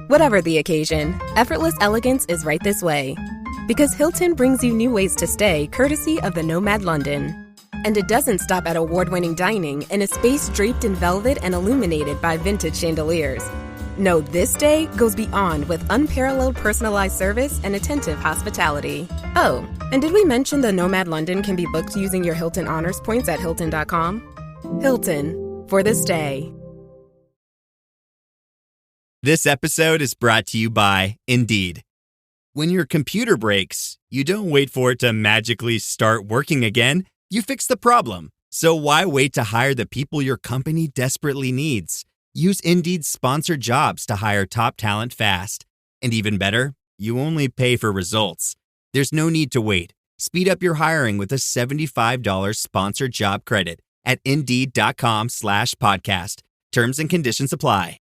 Whatever the occasion, effortless elegance is right this way. Because Hilton brings you new ways to stay courtesy of the Nomad London. And it doesn't stop at award-winning dining in a space draped in velvet and illuminated by vintage chandeliers. No, this day goes beyond with unparalleled personalized service and attentive hospitality. Oh, and did we mention the Nomad London can be booked using your Hilton Honors points at Hilton.com? Hilton, for the stay. This episode is brought to you by Indeed. When your computer breaks, you don't wait for it to magically start working again. You fix the problem. So why wait to hire the people your company desperately needs? Use Indeed's sponsored jobs to hire top talent fast. And even better, you only pay for results. There's no need to wait. Speed up your hiring with a $75 sponsored job credit at Indeed.com/podcast. Terms and conditions apply.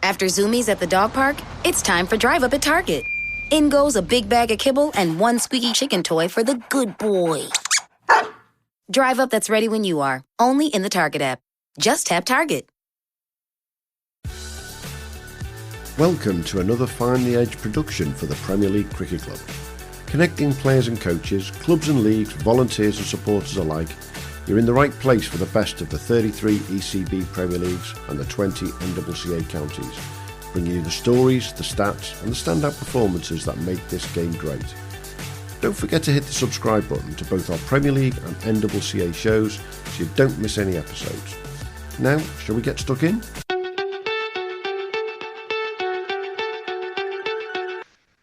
After Zoomies at the dog park, it's time for Drive Up at Target. In goes a big bag of kibble and one squeaky chicken toy for the good boy. Drive Up that's ready when you are, only in the Target app. Just tap Target. Welcome to another Find the Edge production for the Premier League Cricket Club. Connecting players and coaches, clubs and leagues, volunteers and supporters alike, you're in the right place for the best of the 33 ECB Premier Leagues and the 20 NCCA counties, bringing you the stories, the stats and the standout performances that make this game great. Don't forget to hit the subscribe button to both our Premier League and NCCA shows so you don't miss any episodes. Now, shall we get stuck in?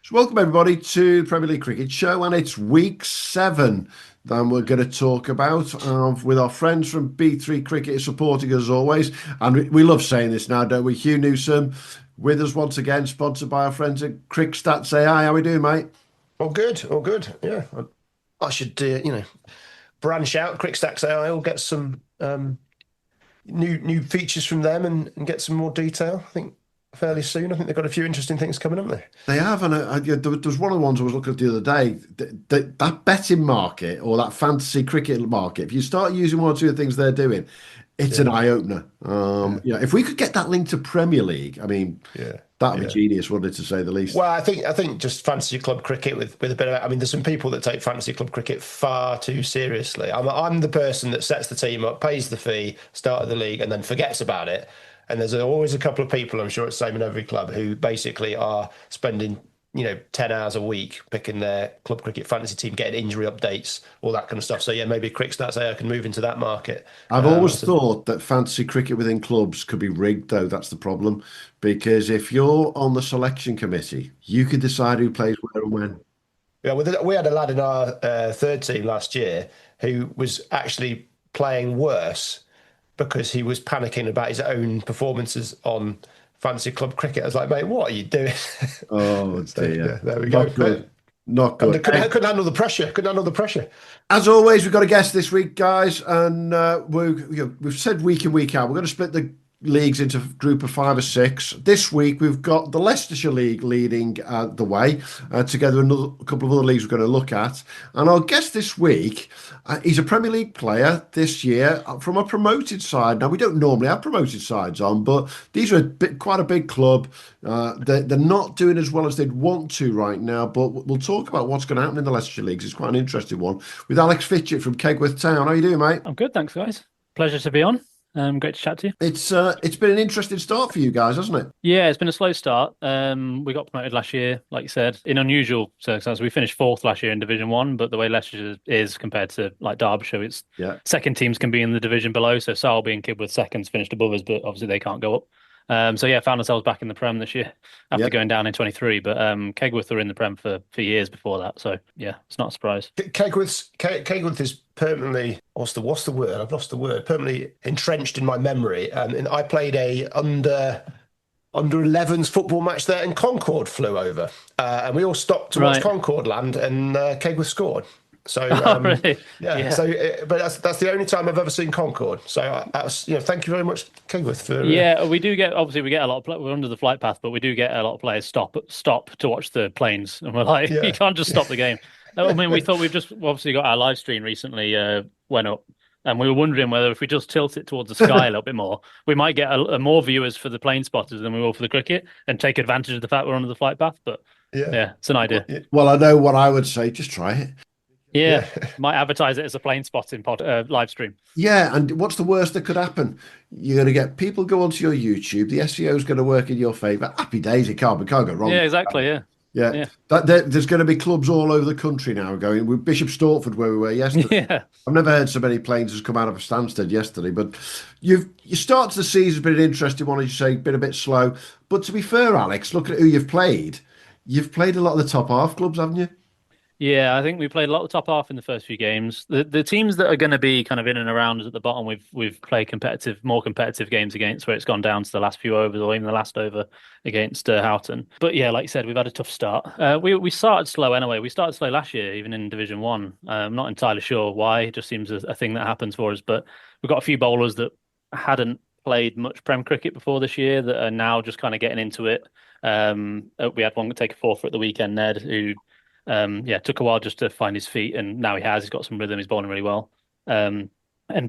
So welcome everybody to the Premier League Cricket Show, and it's week 7 that we're going to talk about with our friends from B3 Cricket supporting us as always. And we love saying this now, don't we? Hugh Newsome with us once again, sponsored by our friends at Cric Stats AI. How we doing, mate? All good. Yeah, I should branch out. Cric Stats AI. I'll get some new features from them and get some more detail. I think fairly soon. I think they've got a few interesting things coming, haven't they? They have, and there was one of the ones I was looking at the other day. That betting market or that fantasy cricket market, if you start using one or two of the things they're doing, it's an eye-opener. If we could get that link to Premier League, I mean, that'd be genius, wouldn't it, to say the least? Well, I think just fantasy club cricket with a bit of, I mean, there's some people that take fantasy club cricket far too seriously. I'm the person that sets the team up, pays the fee, started the league, and then forgets about it. And there's always a couple of people, I'm sure it's the same in every club, who basically are spending 10 hours a week picking their club cricket fantasy team, getting injury updates, all that kind of stuff. So yeah, maybe Cric Stats AI can move into that market. I've always thought that fantasy cricket within clubs could be rigged, though. That's the problem, because if you're on the selection committee, you can decide who plays where and when. Yeah, we had a lad in our third team last year who was actually playing worse because he was panicking about his own performances on fantasy club cricket. I was like, mate, what are you doing? Oh, dear. There we go. Not good. Couldn't handle the pressure. As always, we've got a guest this week, guys, and we've said week in, week out, we're going to split the leagues into a group of 5 or 6. This week, we've got the Leicestershire League leading the way, together with a couple of other leagues we're going to look at. And our guest this week, he's a Premier League player this year from a promoted side. Now, we don't normally have promoted sides on, but these are quite a big club. They're not doing as well as they'd want to right now, but we'll talk about what's going to happen in the Leicestershire Leagues. It's quite an interesting one with Alex Fitchett from Kegworth Town. How are you doing, mate? I'm good, thanks, guys. Pleasure to be on. Great to chat to you. It's been an interesting start for you guys, hasn't it? Yeah, it's been a slow start. We got promoted last year, like you said, in unusual circumstances. We finished 4th last year in Division 1, but the way Leicestershire is compared to like Derbyshire, it's second teams can be in the division below. So Selby and Kegworth seconds finished above us, but obviously they can't go up. Found ourselves back in the Prem this year after going down in 23. But Kegworth were in the Prem for years before that. So yeah, it's not a surprise. Kegworth is permanently, what's the word? I've lost the word. Permanently entrenched in my memory. And I played a under 11s football match there, and Concord flew over, and we all stopped to watch Concord land, and Kegworth scored. So really? But that's the only time I've ever seen Concord. So thank you very much, Kegworth, for we do get, obviously we get a lot of we're under the flight path, but we do get a lot of players stop to watch the planes, and we're like, you can't just stop the game. I mean, we thought we've just obviously got our live stream recently went up, And we were wondering whether if we just tilt it towards the sky a little bit more, we might get a more viewers for the plane spotters than we will for the cricket and take advantage of the fact we're under the flight path. But yeah it's an idea. Well, I know what I would say. Just try it. Yeah. Might advertise it as a plane spotting live stream. Yeah, and what's the worst that could happen? You're going to get people go onto your YouTube. The SEO is going to work in your favour. Happy days. It can't go wrong. Yeah, exactly. Yeah. There's going to be clubs all over the country now going. With Bishop Stortford, where we were yesterday. Yeah. I've never heard so many planes has come out of Stansted yesterday. But you start to the season's been an interesting one, as you say, been a bit slow. But to be fair, Alex, looking at who you've played a lot of the top half clubs, haven't you? Yeah, I think we played a lot of the top half in the first few games. The teams that are going to be kind of in and around us at the bottom, we've played more competitive games against, where it's gone down to the last few overs or even the last over against Houghton. But yeah, like you said, we've had a tough start. We started slow anyway. We started slow last year, even in Division 1. I'm not entirely sure why. It just seems a thing that happens for us. But we've got a few bowlers that hadn't played much Prem cricket before this year that are now just kind of getting into it. We had one take a four for at the weekend, Ned, who took a while just to find his feet, and now he's got some rhythm. He's bowling really well. And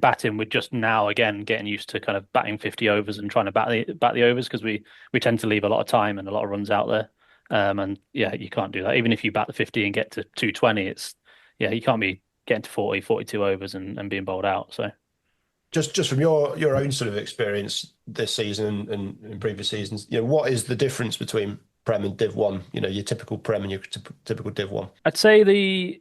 batting, we're just now again getting used to kind of batting 50 overs and trying to bat the overs, because we tend to leave a lot of time and a lot of runs out there. And yeah, you can't do that. Even if you bat the 50 and get to 220, you can't be getting to 40, 42 overs and being bowled out. So just from your own sort of experience this season and in previous seasons, what is the difference between Prem and Div 1, your typical Prem and your typical Div 1? I'd say the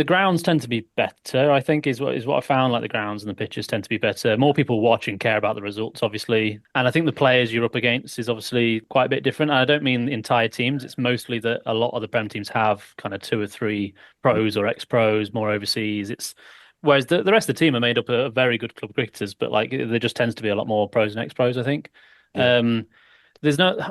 grounds tend to be better, I think, is what I found. Like, the grounds and the pitches tend to be better. More people watch and care about the results, obviously. And I think the players you're up against is obviously quite a bit different. And I don't mean entire teams. It's mostly that a lot of the Prem teams have kind of 2 or 3 pros or ex-pros, more overseas. Whereas the rest of the team are made up of very good club cricketers, but like there just tends to be a lot more pros and ex-pros, I think. Yeah.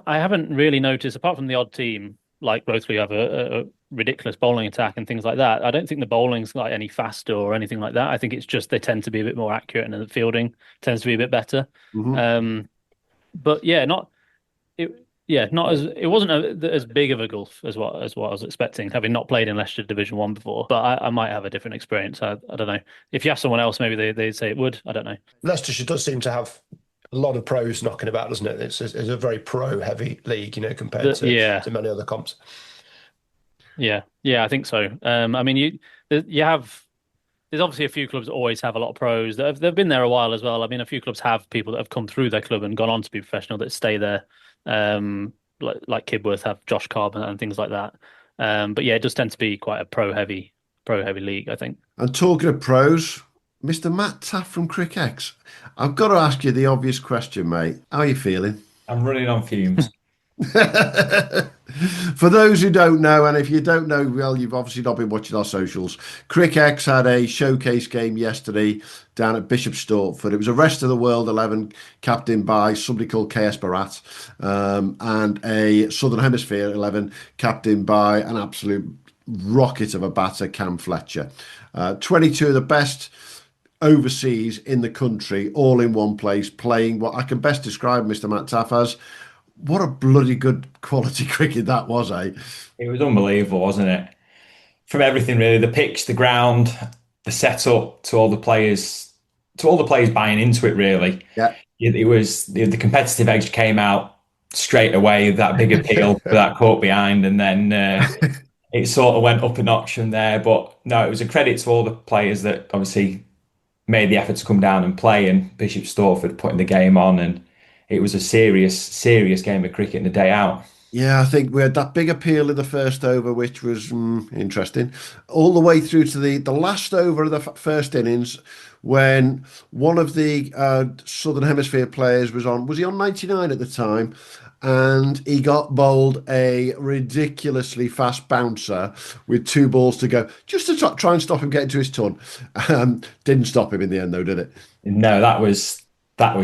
I haven't really noticed, apart from the odd team, like Rotary have a ridiculous bowling attack and things like that. I don't think the bowling's like any faster or anything like that. I think it's just they tend to be a bit more accurate and the fielding tends to be a bit better. Mm-hmm. But yeah, it wasn't as big of a gulf as what I was expecting, having not played in Leicestershire Division 1 before. But I might have a different experience. I don't know. If you ask someone else, maybe they'd say it would. I don't know. Leicestershire does seem to have a lot of pros knocking about, doesn't it? It's a very pro-heavy league, compared to many other comps. Yeah, I think so. There's obviously a few clubs that always have a lot of pros. They've been there a while as well. I mean, a few clubs have people that have come through their club and gone on to be professional that stay there. Like Kegworth have Josh Cobb and things like that. But yeah, it does tend to be quite a pro-heavy league, I think. And talking of pros, Mr. Matt Taaffe from Cric, I've got to ask you the obvious question, mate. How are you feeling? I'm running on fumes. For those who don't know, and if you don't know, well, you've obviously not been watching our socials. Cric had a showcase game yesterday down at Bishop Stortford. It was a rest of the world 11 captained by somebody called KS Barat, and a Southern Hemisphere 11 captained by an absolute rocket of a batter, Cam Fletcher. 22 of the best overseas in the country, all in one place, playing what I can best describe Mr. Matt Taaffe as. What a bloody good quality cricket that was, eh? It was unbelievable, wasn't it? From everything really, the pitch, the ground, the setup, to all the players buying into it, really. Yeah. It was the competitive edge came out straight away, that big appeal for that caught behind, and then it sort of went up a notch from there. But no, it was a credit to all the players that obviously made the effort to come down and play, and Bishop Stortford putting the game on, and it was a serious game of cricket in the day out. Yeah, I think we had that big appeal in the first over, which was interesting, all the way through to the last over of the first innings, when one of the Southern Hemisphere players was he on 99 at the time? And he got bowled a ridiculously fast bouncer with 2 balls to go, just to try and stop him getting to his ton. Didn't stop him in the end, though, did it? No, that was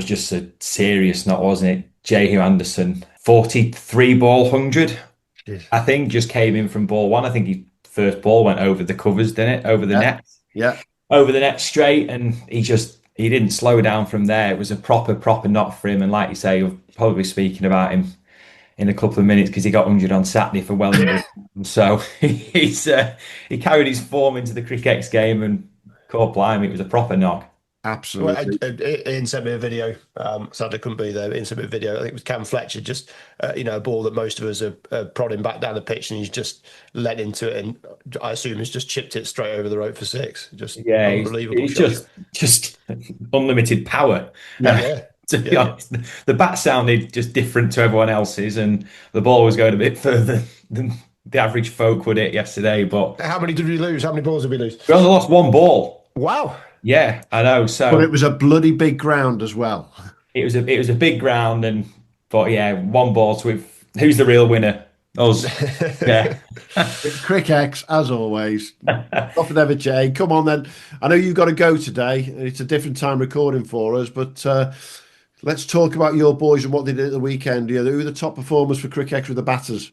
just a serious knot, wasn't it? Jehu Anderson, 43 ball 100, I think, just came in from ball 1. I think his first ball went over the covers, didn't it? Over the net. Yeah. Over the net straight, and he didn't slow down from there. It was a proper knot for him. And like you say, you'll probably be speaking about him in a couple of minutes because he got 100 on Saturday for Wellington. So he carried his form into the Cric game, and caught blimey, it was a proper knock. Well, Absolutely. Ian sent me a video. Sadly, couldn't be there. But Ian sent me a video. I think it was Cam Fletcher, just a ball that most of us are prodding back down the pitch, and he's just led into it, and I assume he's just chipped it straight over the rope for six. Just Yeah, unbelievable it's shot. just unlimited power. Yeah. To be honest, the bat sounded just different to everyone else's, and the ball was going a bit further than the average folk would hit yesterday. But How many did we lose? How many balls did we lose? we only lost one ball. Wow. Yeah, I know. So But it was a bloody big ground as well. it was a big ground, but yeah, one ball. So who's the real winner? Us. Yeah. Cric X, as always. Nothing ever change. Come on then. I know you've got to go today. It's a different time recording for us, but let's talk about your boys and what they did at the weekend. Who are the top performers for Cric X with the batters?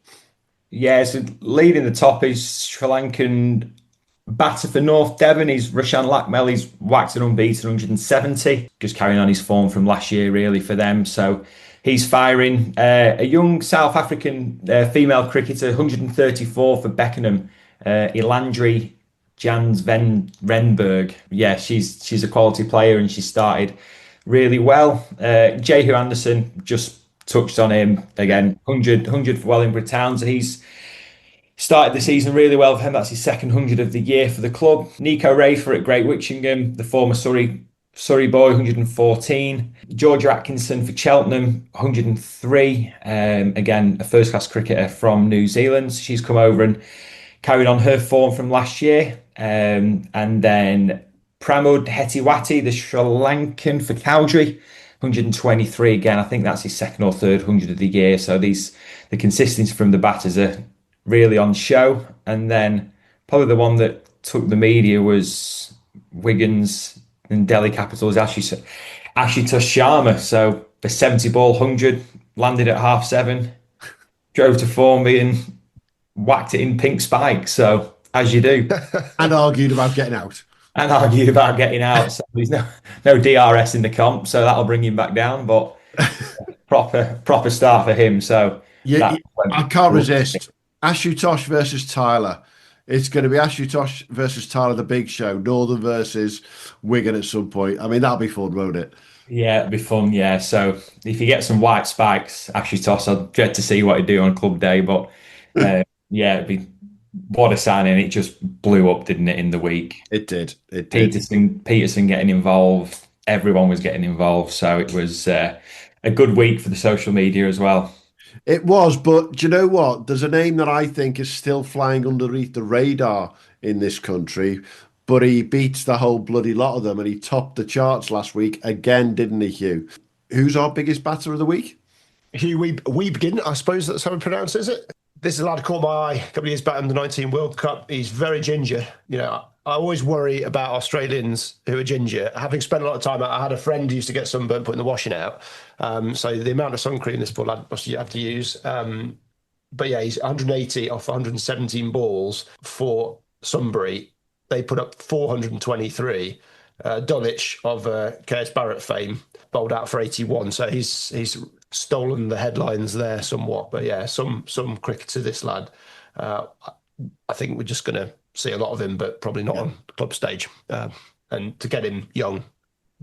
Yeah, so leading the top is Sri Lankan batter for North Devon. He's Rashan Lakmel. He's whacked an unbeaten 170. Just carrying on his form from last year, really, for them. So he's firing. A young South African female cricketer, 134 for Beckenham, Ilandri Jans Van Renberg. Yeah, she's a quality player, and she started really well. Jehu Anderson, just touched on him again, 100 for Wellingborough Town. So he's started the season really well for him. That's his second 100 of the year for the club. Nico Rafer at Great Witchingham, the former Surrey boy, 114. Georgia Atkinson for Cheltenham, 103. Again, a first-class cricketer from New Zealand. She's come over and carried on her form from last year. And then Pramod Hetiwati, the Sri Lankan for Cowdrey, 123 again. I think that's his second or third 100 of the year. So the consistency from the batters are really on show. And then probably the one that took the media was Wigan's and Delhi Capital's Ashutosh Sharma. So the 70 ball 100 landed at 7:30, drove to Formby and whacked it in pink spikes. So as you do. And argued about getting out. So there's no DRS in the comp, so that'll bring him back down. But proper start for him. So I can't resist. Ashutosh versus Tyler. It's going to be Ashutosh versus Tyler, the big show. Northern versus Wigan at some point. I mean, that'll be fun, won't it? Yeah, it'll be fun. Yeah. So if you get some white spikes, Ashutosh, I'd dread to see what he'd do on club day. But yeah, it'd be. What a signing. It just blew up, didn't it, in the week? It did. Peterson getting involved. Everyone was getting involved. So it was a good week for the social media as well. It was, but do you know what? There's a name that I think is still flying underneath the radar in this country, but he beats the whole bloody lot of them, and he topped the charts last week again, didn't he, Hugh? Who's our biggest batter of the week? Hugh Wiebgen, I suppose that's how we pronounce it, is it? This is a lad caught my eye a couple of years back in the 19 World Cup. He's very ginger. I always worry about Australians who are ginger. Having spent a lot of time out, I had a friend who used to get sunburnt putting the washing out. So the amount of sun cream this poor lad must have to use. But yeah, he's 180 off 117 balls for Sunbury. They put up 423. Dulwich of Curtis Barrett fame bowled out for 81. So he's stolen the headlines there somewhat. But yeah, some cricket to this lad. I think we're just going to see a lot of him, but probably not on club stage. And to get him young,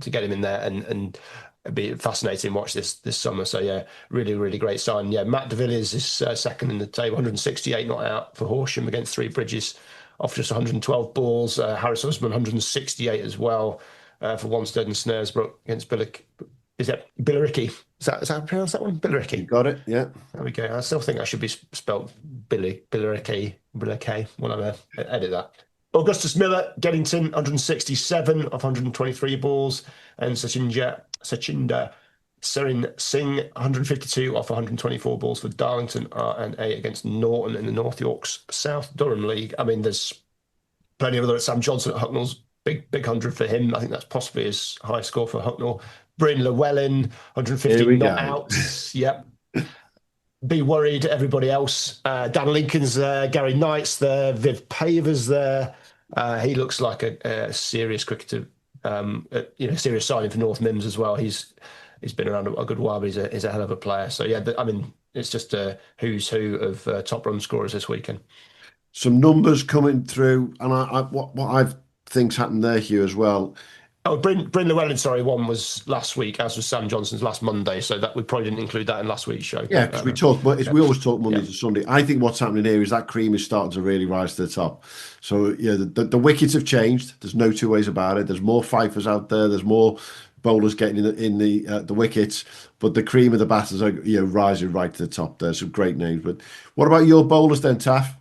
to get him in there and it'd be fascinating to watch this summer. So yeah, really, really great sign. Yeah, Matt de Villiers is second in the table, 168 not out for Horsham against Three Bridges off just 112 balls. Harris Husband, 168 as well for Wanstead and Snaresbrook against Billericay. Is that how I pronounce that one? Billericay. You got it, yeah. There we go. I still think that should be spelled Billericay, whatever. Edit that. Augustus Miller, Geddington, 167 off 123 balls. And Sachinda Serin Singh, 152 off 124 balls for Darlington R&A against Norton in the North Yorks South Durham League. I mean, there's plenty of other. Sam Johnson at Hucknall's, big 100 for him. I think that's possibly his high score for Hucknall. Bryn Llewellyn, 150 not out. Yep. Be worried, everybody else. Dan Lincoln's there, Gary Knight's there, Viv Paver's there. He looks like a serious cricketer, serious signing for North Mims as well. He's been around a good while, but he's a hell of a player. So yeah, I mean, it's just a who's who of top run scorers this weekend. Some numbers coming through, and what I think's happened there, Hugh, as well. Oh, Bryn Llewellyn, sorry, one was last week, as was Sam Johnson's last Monday. So that we probably didn't include that in last week's show. Yeah, because we always talk Monday to Sunday. I think what's happening here is that cream is starting to really rise to the top. So yeah, the wickets have changed. There's no two ways about it. There's more fifers out there. There's more bowlers getting in the wickets, but the cream of the batters are rising right to the top. There's some great names. But what about your bowlers then, Taaffe?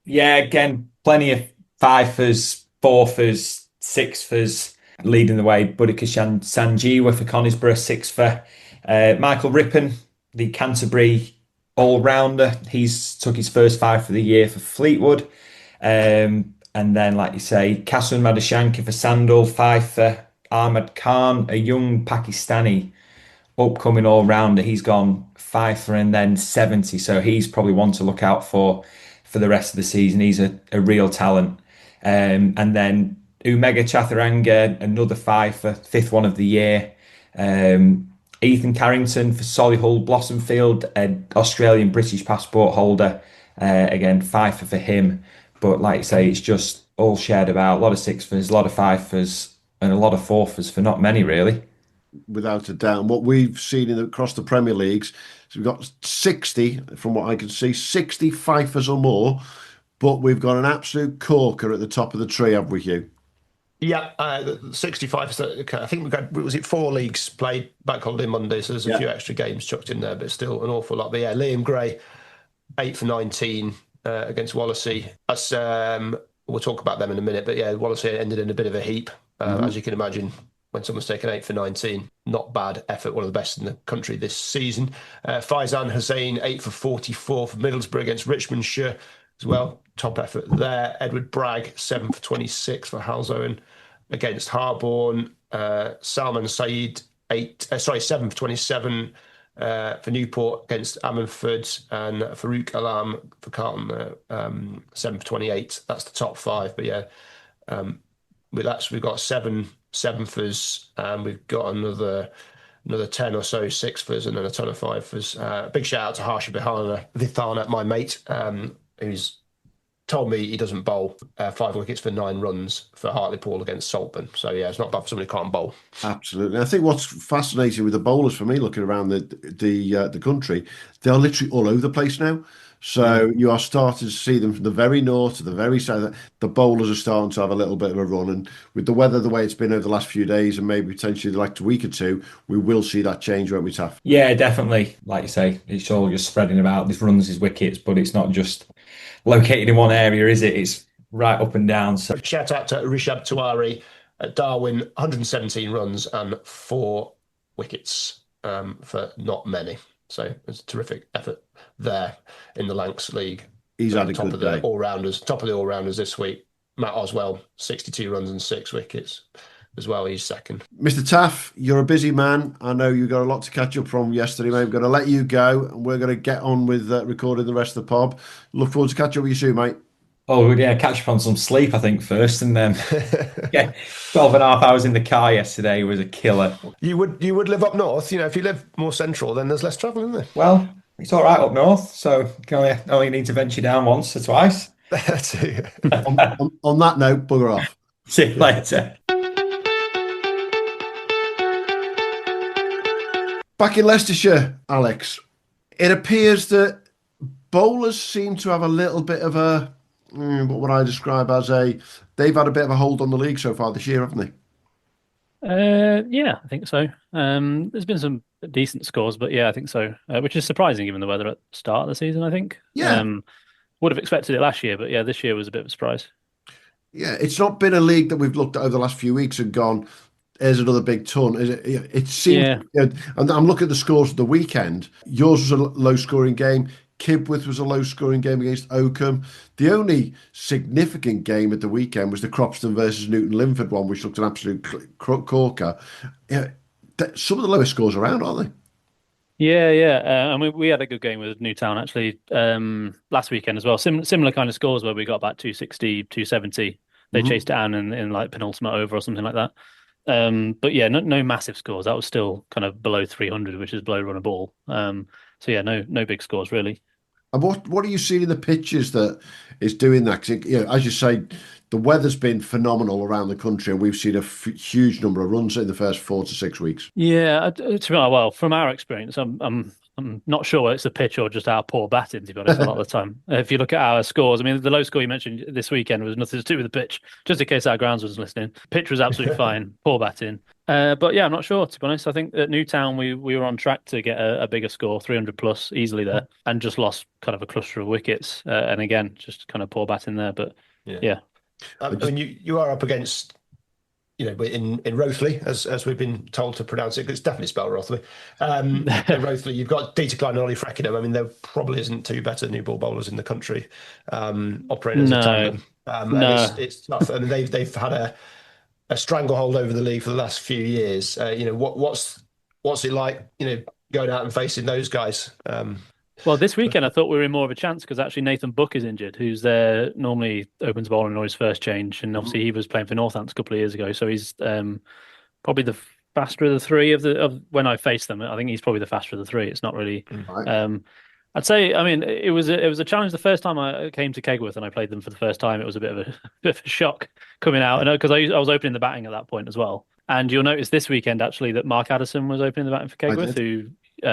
Yeah, again, plenty of fifers, fourfers, sixfers leading the way. Boudica Sanjeewa for Conisborough, sixfer. Michael Rippon, the Canterbury all-rounder, he's took his first five for the year for Fleetwood. And then, like you say, Kasun Madhushankar for Sandal, fifer. Ahmad Khan, a young Pakistani upcoming all-rounder, he's gone fifer and then 70. So he's probably one to look out for the rest of the season. He's a real talent. And then Umega Chaturanga, another fifer, fifth one of the year. Ethan Carrington for Solihull Blossomfield, an Australian British passport holder. Again, fifer for him. But like you say, it's just all shared about. A lot of sixfers, a lot of fifers, and a lot of fourfers for not many, really. Without a doubt. And what we've seen across the Premier Leagues, so we've got 60, from what I can see, 60 fifers or more, but we've got an absolute corker at the top of the tree, have we, Hugh? Yeah, 65%. I think we've got, was it 4 leagues played back holiday Monday, so there's a few extra games chucked in there, but still an awful lot. But yeah, Liam Gray, 8 for 19 against Wallasey. That's, we'll talk about them in a minute, but yeah, Wallasey ended in a bit of a heap, as you can imagine. When someone's taken 8 for 19, not bad effort, one of the best in the country this season. Faizan Hussain, 8 for 44 for Middlesbrough against Richmondshire as well. Top effort there. Edward Bragg, 7 for 26 for Halzowen against Harborne. Salman Saeed, 7 for 27 for Newport against Ammanford, and Farouk Alam for Carlton, 7 for 28. That's the top 5. But yeah, with that, so we've got 7 sevenfers, and we've got another 10 or so sixfers, and then a ton of fivers. Big shout out to Harsha Vithana, my mate, who's told me he doesn't bowl 5 wickets for 9 runs for Hartlepool against Saltburn. So yeah, it's not bad for somebody who can't bowl. Absolutely. I think what's fascinating with the bowlers for me, looking around the country, they're literally all over the place now. So you are starting to see them from the very north to the very south. The bowlers are starting to have a little bit of a run, and with the weather the way it's been over the last few days, and maybe potentially the next week or two, we will see that change, won't we, Taff? Yeah, definitely. Like you say, it's all just spreading about. These runs, these wickets, but it's not just located in one area, is it? It's right up and down. So shout out to Rishab Tiwari at Darwin, 117 runs and 4 wickets for not many. So it's a terrific effort there in the Lancs League. He's had a top good of the day. Top of the all-rounders this week. Matt Oswell, 62 runs and 6 wickets as well. He's second. Mr. Taaffe, you're a busy man. I know you've got a lot to catch up from yesterday, mate. We're going to let you go, and we're going to get on with recording the rest of the pod. Look forward to catching up with you soon, mate. Oh, yeah, catch up on some sleep, I think, first. And then, yeah, 12 and a half hours in the car yesterday was a killer. You would live up north. You know, if you live more central, then there's less travel, isn't there? Well, it's all right up north, so you only need to venture down once or twice. That's it. on that note, bugger off. See you later. Back in Leicestershire, Alex, it appears that bowlers seem to have a little bit of a, what would I describe as they've had a bit of a hold on the league so far this year, haven't they? Yeah, I think so. There's been some decent scores, but yeah, I think so, which is surprising given the weather at the start of the season, I think. Yeah. Would have expected it last year, but yeah, this year was a bit of a surprise. Yeah, it's not been a league that we've looked at over the last few weeks and gone, here's another big ton. It seems, and I'm looking at the scores of the weekend. Yours was a low-scoring game. Kegworth was a low-scoring game against Oakham. The only significant game at the weekend was the Cropston versus Newton Linford one, which looked an absolute corker. Yeah, some of the lowest scores around, aren't they? Yeah. I mean, we had a good game with Newtown actually last weekend as well. Similar kind of scores where we got about 260, 270. They chased it down in like penultimate over or something like that. But yeah, no massive scores. That was still kind of below 300, which is below run a ball. So yeah, no big scores really. And what are you seeing in the pitches that is doing that? Because, as you say, the weather's been phenomenal around the country, and we've seen a huge number of runs in the first 4 to 6 weeks. Yeah, well, from our experience, I'm not sure it's the pitch or just our poor batting, to be honest, a lot of the time. If you look at our scores, I mean, the low score you mentioned this weekend was nothing to do with the pitch, just in case our grounds was listening. Pitch was absolutely fine, poor batting. But yeah, I'm not sure, to be honest. I think at Newtown, we were on track to get a bigger score, 300 plus, easily there, and just lost kind of a cluster of wickets. And again, just kind of poor batting there. But yeah. I mean, you are up against, in Rothley, as we've been told to pronounce it, because it's definitely spelled Rothley. In Rothley, you've got Dieter Klein and Ollie Freckenham. I mean, there probably isn't two better new ball bowlers in the country operating as a tandem. No. It's tough. I mean, they've had a stranglehold over the league for the last few years. What's it like, going out and facing those guys? Well, this weekend I thought we were in more of a chance because actually Nathan Buck is injured, who's there normally opens bowling or his first change, and obviously he was playing for Northants a couple of years ago, so he's probably the faster of the three of when I faced them. I think he's probably the faster of the three. It's not really. I'd say, I mean, it was a challenge the first time I came to Kegworth and I played them for the first time. It was a bit of a shock coming out, and because I was opening the batting at that point as well. And you'll notice this weekend actually that Mark Addison was opening the batting for Kegworth, who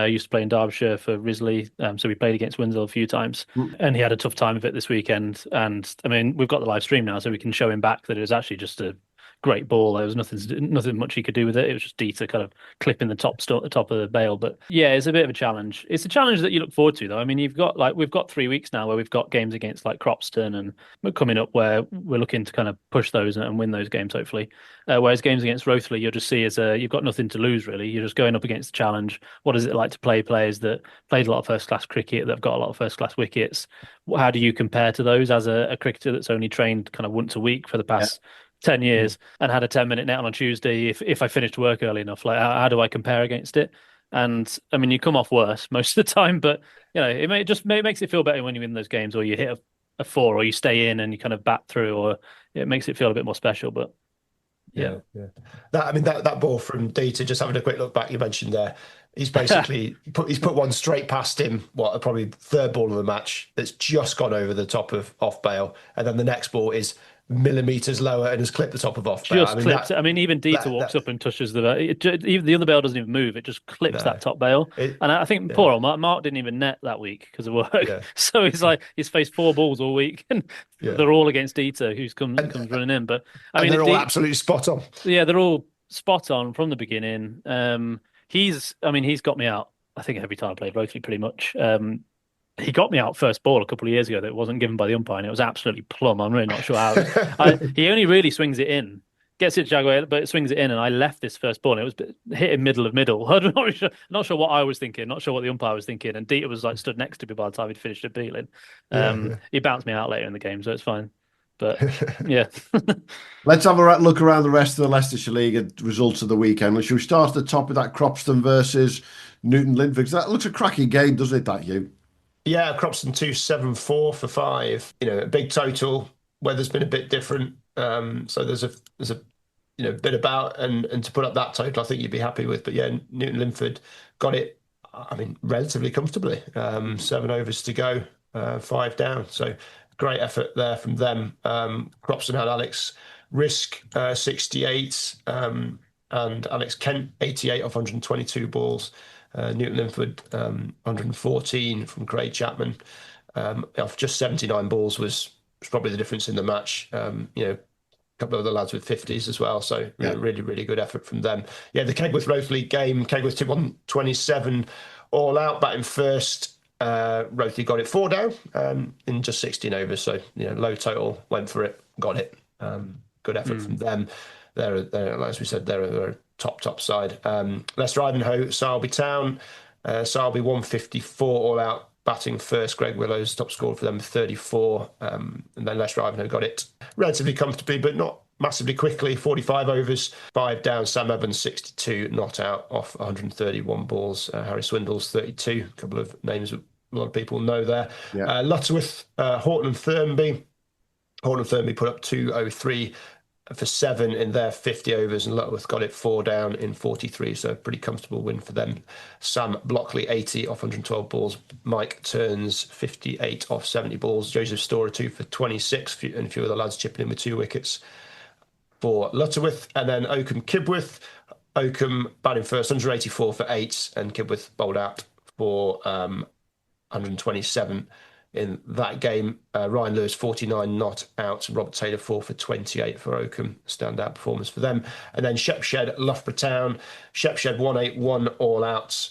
used to play in Derbyshire for Risley, so we played against Winslow a few times, and he had a tough time of it this weekend. And I mean, we've got the live stream now, so we can show him back that it was actually just a great ball. There was nothing much he could do with it. It was just Dieter kind of clipping the top of the bail. But yeah, it's a bit of a challenge. It's a challenge that you look forward to, though. I mean, we've got 3 weeks now where we've got games against like Cropston and coming up where we're looking to kind of push those and win those games, hopefully. Whereas games against Rothley, you'll just see as you've got nothing to lose, really. You're just going up against the challenge. What is it like to play players that played a lot of first-class cricket, that have got a lot of first-class wickets? How do you compare to those as a cricketer that's only trained kind of once a week for the past 10 years and had a 10-minute net on a Tuesday? If I finished work early enough, like how do I compare against it? And I mean, you come off worse most of the time, but it makes it feel better when you win those games, or you hit a four, or you stay in and you kind of bat through, or it makes it feel a bit more special. But yeah. That ball from Dieter, just having a quick look back, you mentioned there, he's basically put one straight past him, probably third ball of the match, that's just gone over the top of off bail, and then the next ball is millimeters lower and has clipped the top of off bail. Even Dieter walks up and touches the other bail doesn't even move. It just clips that top bail. And I think poor old Mark didn't even net that week because of work. Yeah. So he's faced 4 balls all week, and they're all against Dieter, who comes running in. But they're all absolutely spot on. Yeah, they're all spot on from the beginning. He's got me out, I think, every time I played Rothley, pretty much. He got me out first ball a couple of years ago that wasn't given by the umpire, and it was absolutely plumb. I'm really not sure how. He only really swings it in, gets it Jaguar, but it swings it in, and I left this first ball, and it was hit in middle. I'm not sure what I was thinking, not sure what the umpire was thinking, and Dieter was like stood next to me by the time he'd finished appealing. He bounced me out later in the game, so it's fine. But yeah. Let's have a look around the rest of the Leicestershire League and results of the weekend. Should we start at the top with that Cropston versus Newton Linford? That looks a cracking game, doesn't it, that, Hugh? Yeah, Cropston 274 for 5. A big total. Weather's been a bit different, so there's a bit about, and to put up that total, I think you'd be happy with. But yeah, Newton Linford got it, I mean, relatively comfortably. 7 overs to go, 5 down. So great effort there from them. Cropston had Alex Risk 68, and Alex Kent 88 off 122 balls. Newton Linford 114 from Craig Chapman off just 79 balls was probably the difference in the match. A couple of other lads with 50s as well, so really, really good effort from them. Yeah, the Kegworth Rothley game, Kegworth took 127 all out, batting first. Rothley got it 4 down in just 16 overs, so low total, went for it, got it. Good effort from them. They're as we said, they're a top side. Leicester Ivanhoe, Sarlby Town. Sarlby 154 all out, batting first. Greg Willows top scorer for them 34, and then Leicester Ivanhoe got it relatively comfortably, but not massively quickly. 45 overs, 5 down. Sam Evans 62 not out off 131 balls. Harry Swindles 32. A couple of names a lot of people know there. Lutterworth, Horton and Thurmby. Horton and Thurmby put up 203. for 7 in their 50 overs, and Lutworth got it 4 down in 43, so a pretty comfortable win for them. Sam Blockley 80 off 112 balls, Mike Turns 58 off 70 balls, Joseph Storer 2 for 26, and a few of the lads chipping in with 2 wickets for Lutterworth. And then Oakham Kegworth, Oakham batting first, 184 for 8, and Kegworth bowled out for 127 in that game. Ryan Lewis 49 not out, Robert Taylor 4 for 28 for Oakham, standout performance for them. And then Shepshed Loughborough Town, Shepshed 181 all out,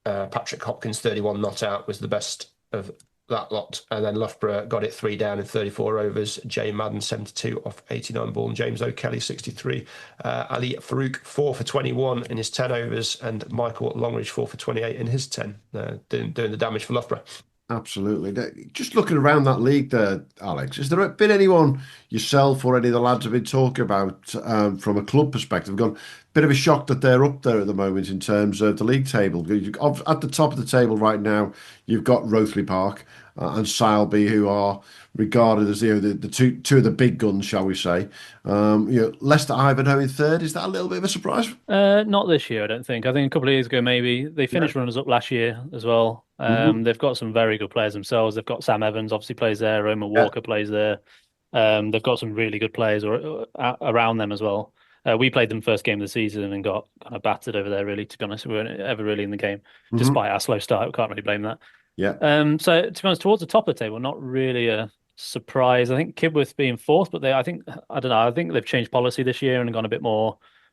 Patrick Hopkins 31 not out was the best of that lot, and then Loughborough got it 3 down in 34 overs. Jay Madden 72 off 89 ball, and James O'Kelly 63. Ali Farouk 4 for 21 in his 10 overs, and Michael Longridge 4 for 28 in his 10, doing the damage for Loughborough. Absolutely. Just looking around that league there, Alex, has there been anyone, yourself or any of the lads have been talking about from a club perspective, gone bit of a shock that they're up there at the moment in terms of the league table? At the top of the table right now, you've got Rothley Park and Sileby, who are regarded as the two of the big guns, shall we say. Leicester Ivanhoe in third. Is that a little bit of a surprise? Not this year, I don't think. I think a couple of years ago, maybe. They finished runners up last year as well. They've got some very good players themselves. They've got Sam Evans, obviously plays there. Roman Walker plays there. They've got some really good players around them as well. We played them first game of the season and got kind of battered over there, really, to be honest. We weren't ever really in the game, despite our slow start. We can't really blame that. Yeah. So, to be honest, towards the top of the table, not really a surprise. I think Kegworth being fourth, but I don't know. I think they've changed policy this year and gone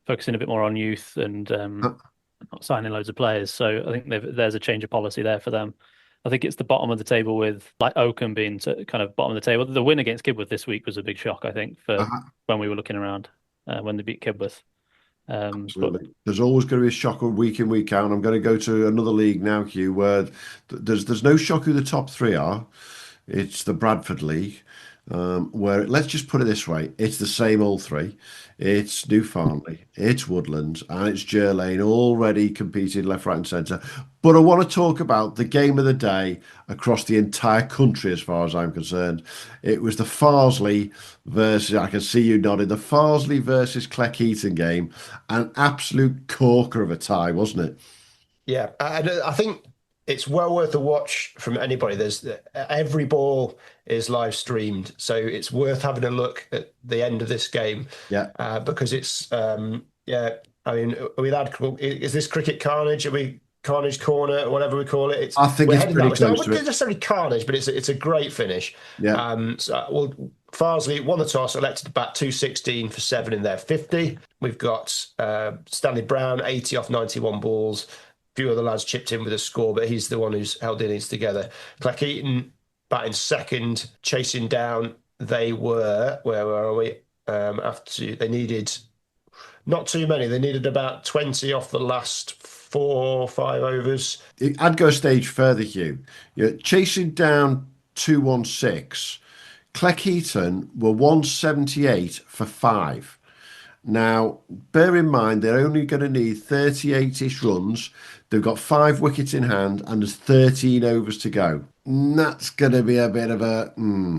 focusing a bit more on youth and not signing loads of players. So I think there's a change of policy there for them. I think it's the bottom of the table with like Oakham being kind of bottom of the table. The win against Kegworth this week was a big shock, I think, for when we were looking around when they beat Kegworth. Absolutely. There's always going to be a shocker week in, week out. And I'm going to go to another league now, Hugh, where there's no shock who the top 3 are. It's the Bradford League, where, let's just put it this way, it's the same old 3. It's New Farnley, it's Woodlands, and it's Ger Lane, already competing left, right and centre. But I want to talk about the game of the day across the entire country as far as I'm concerned. It was the Farsley versus, I can see you nodding, the Farsley versus Cleckheaton game. An absolute corker of a tie, wasn't it? Yeah, I think it's well worth a watch from anybody. Every ball is live streamed, so it's worth having a look at the end of this game. Yeah, because it's I mean, is this cricket carnage? Are we Carnage Corner, whatever we call it? I think it's pretty close to it. Not necessarily carnage, but it's a great finish. Yeah. Farsley won the toss, elected to bat 216 for 7 in their 50. We've got Stanley Brown 80 off 91 balls. A few other lads chipped in with a score, but he's the one who's held innings together. Cleckheaton batting second, chasing down. They were, where are we? They needed not too many. They needed about 20 off the last 4 or 5 overs. I'd go a stage further, Hugh. You're chasing down 216. Cleckheaton were 178 for 5. Now, bear in mind, they're only going to need 38-ish runs. They've got 5 wickets in hand and there's 13 overs to go. And that's going to be a bit of a...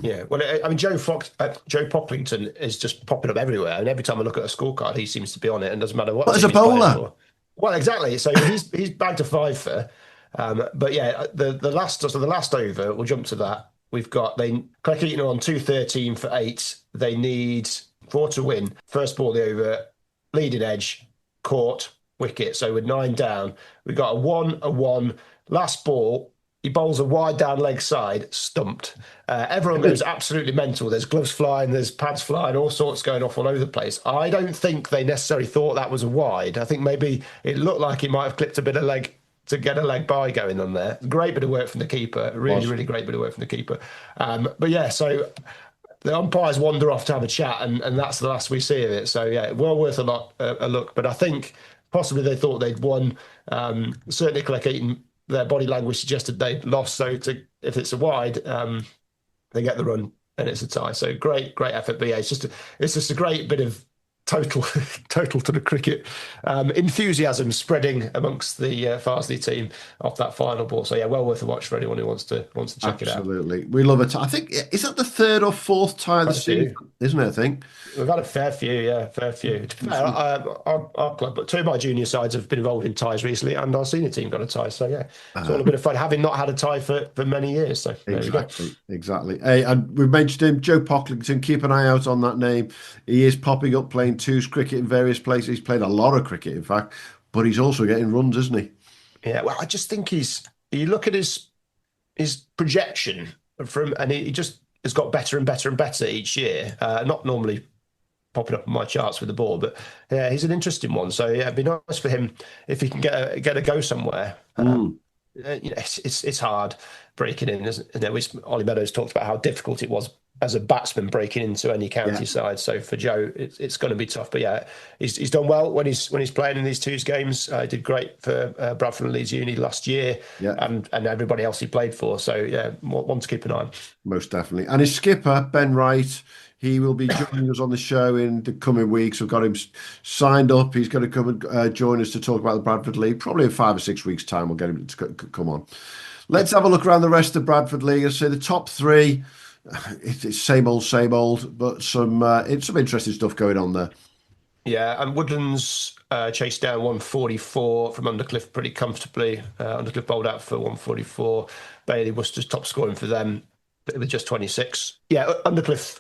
Yeah, well, I mean, Joe Poplington is just popping up everywhere. And every time I look at a scorecard, he seems to be on it and doesn't matter what. But as a bowler. Well, exactly. So he's bagged a 5 for. But yeah, the last over, we'll jump to that. We've got Cleckheaton are on 213 for 8. They need 4 to win. First ball the over, leading edge, caught, wicket. So with 9 down, we've got a 1. Last ball, he bowls a wide down leg side, stumped. Everyone goes absolutely mental. There's gloves flying, there's pads flying, all sorts going off all over the place. I don't think they necessarily thought that was a wide. I think maybe it looked like he might have clipped a bit of leg to get a leg by going on there. Great bit of work from the keeper. Really great bit of work from the keeper. But yeah, so the umpires wander off to have a chat, and that's the last we see of it. So yeah, well worth a look. But I think possibly they thought they'd won. Certainly Cleckheaton, their body language suggested they'd lost. So if it's a wide, they get the run and it's a tie. So great effort. But yeah, it's just a great bit of total to the cricket enthusiasm spreading amongst the Farsley team off that final ball. So yeah, well worth a watch for anyone who wants to check it out. Absolutely, we love it. I think, is that the third or fourth tie of the season, isn't it? I think we've had a fair few. Our club, but two of my junior sides have been involved in ties recently, and our senior team got a tie. So yeah, it's all a bit of fun, having not had a tie for many years. So exactly. Hey, and we mentioned him, Joe Pocklington. Keep an eye out on that name. He is popping up playing twos cricket in various places. He's played a lot of cricket, in fact, but he's also getting runs, isn't he? Yeah. Well, I just think you look at his projection and he just has got better and better and better each year. Not normally popping up on my charts with the ball, but yeah, he's an interesting one. So yeah, it'd be nice for him if he can get a go somewhere. It's hard breaking in, isn't it? Ollie Meadows talked about how difficult it was as a batsman breaking into any county side. So for Joe, it's going to be tough. But yeah, he's done well when he's playing in these twos games. He did great for Bradford and Leeds Uni last year, and everybody else he played for. So yeah, one to keep an eye on. Most definitely. And his skipper, Ben Wright, he will be joining us on the show in the coming weeks. We've got him signed up. He's going to come and join us to talk about the Bradford League. Probably in 5 or 6 weeks' time, we'll get him to come on. Let's have a look around the rest of Bradford League. I'd say the top three, it's same old, but some interesting stuff going on there. Yeah, and Woodlands chased down 144 from Undercliff pretty comfortably. Undercliff bowled out for 144. Bailey Worcester's top scoring for them with just 26. Yeah, Undercliff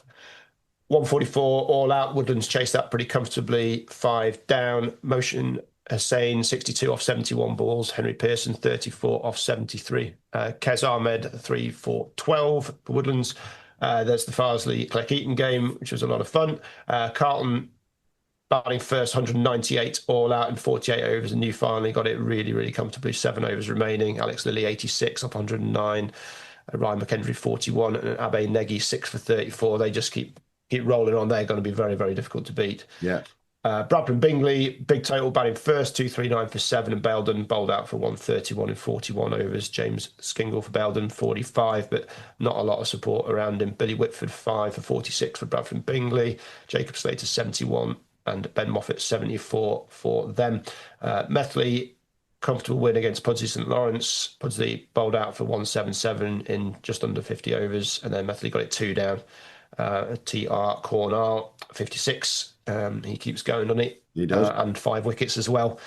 144 all out. Woodlands chased that pretty comfortably. 5 down. Motion Hussain 62 off 71 balls. Henry Pearson 34 off 73. Kez Ahmed 3 for 12 for Woodlands. There's the Farsley Cleck-Eaton game, which was a lot of fun. Carlton batting first, 198 all out in 48 overs, and New Farnley got it really, really comfortably. 7 overs remaining. Alex Lilly 86 off 109. Ryan McKendry 41 and Abe Negi 6 for 34. They just keep rolling on. They're going to be very, very difficult to beat. Yeah. Bradford and Bingley, big total, batting first, 239 for 7, and Belden bowled out for 131 in 41 overs. James Skingle for Belden, 45, but not a lot of support around him. Billy Whitford, 5 for 46 for Bradford and Bingley. Jacob Slater, 71, and Ben Moffat, 74 for them. Methley, comfortable win against Pudsey St Lawrence. Pudsey bowled out for 177 in just under 50 overs, and then Methley got it 2 down. TR Cornell, 56. He keeps going on it. He does. And 5 wickets as well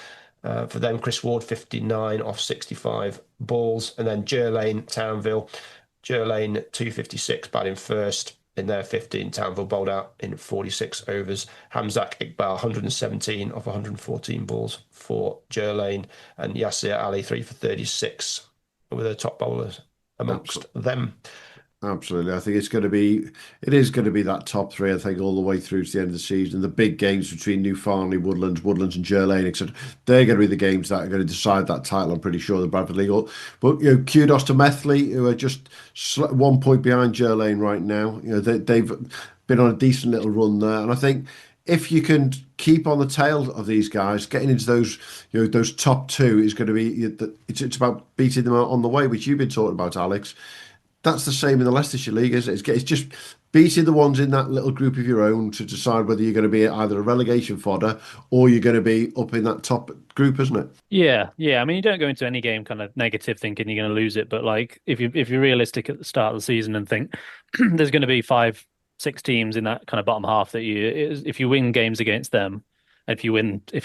for them. Chris Ward, 59 off 65 balls. And then Jerlane, Townville. Jerlane, 256, batting first in their 15. Townville bowled out in 46 overs. Hamzak Iqbal, 117 off 114 balls for Jerlane. And Yasir Ali, 3 for 36 with their top bowlers amongst them. Absolutely. I think it is going to be that top 3, I think, all the way through to the end of the season. The big games between New Farnley, Woodlands and Jerlane, etc. They're going to be the games that are going to decide that title, I'm pretty sure, the Bradford League. But kudos to Methley, who are just 1 point behind Jerlane right now. They've been on a decent little run there. And I think if you can keep on the tail of these guys, getting into those top 2 is going to be, it's about beating them out on the way, which you've been talking about, Alex. That's the same in the Leicestershire League, isn't it? It's just beating the ones in that little group of your own to decide whether you're going to be either a relegation fodder or you're going to be up in that top group, isn't it? Yeah. I mean, you don't go into any game kind of negative thinking you're going to lose it, but like if you're realistic at the start of the season and think there's going to be 5-6 teams in that kind of bottom half that if you win games against them, if you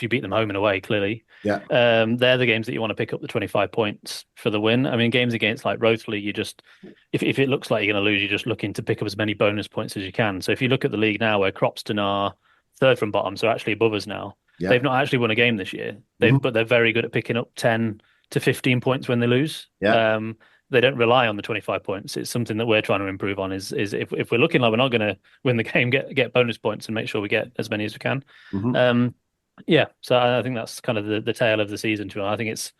beat them home and away, clearly, they're the games that you want to pick up the 25 points for the win. I mean, games against like Rothley, you just, if it looks like you're going to lose, you're just looking to pick up as many bonus points as you can. So if you look at the league now, where Cropston are 3rd from bottom, so actually above us now, they've not actually won a game this year. But they're very good at picking up 10 to 15 points when they lose. They don't rely on the 25 points. It's something that we're trying to improve on. Is if we're looking like we're not going to win the game, get bonus points and make sure we get as many as we can. So I think that's kind of the tail of the season. I think it's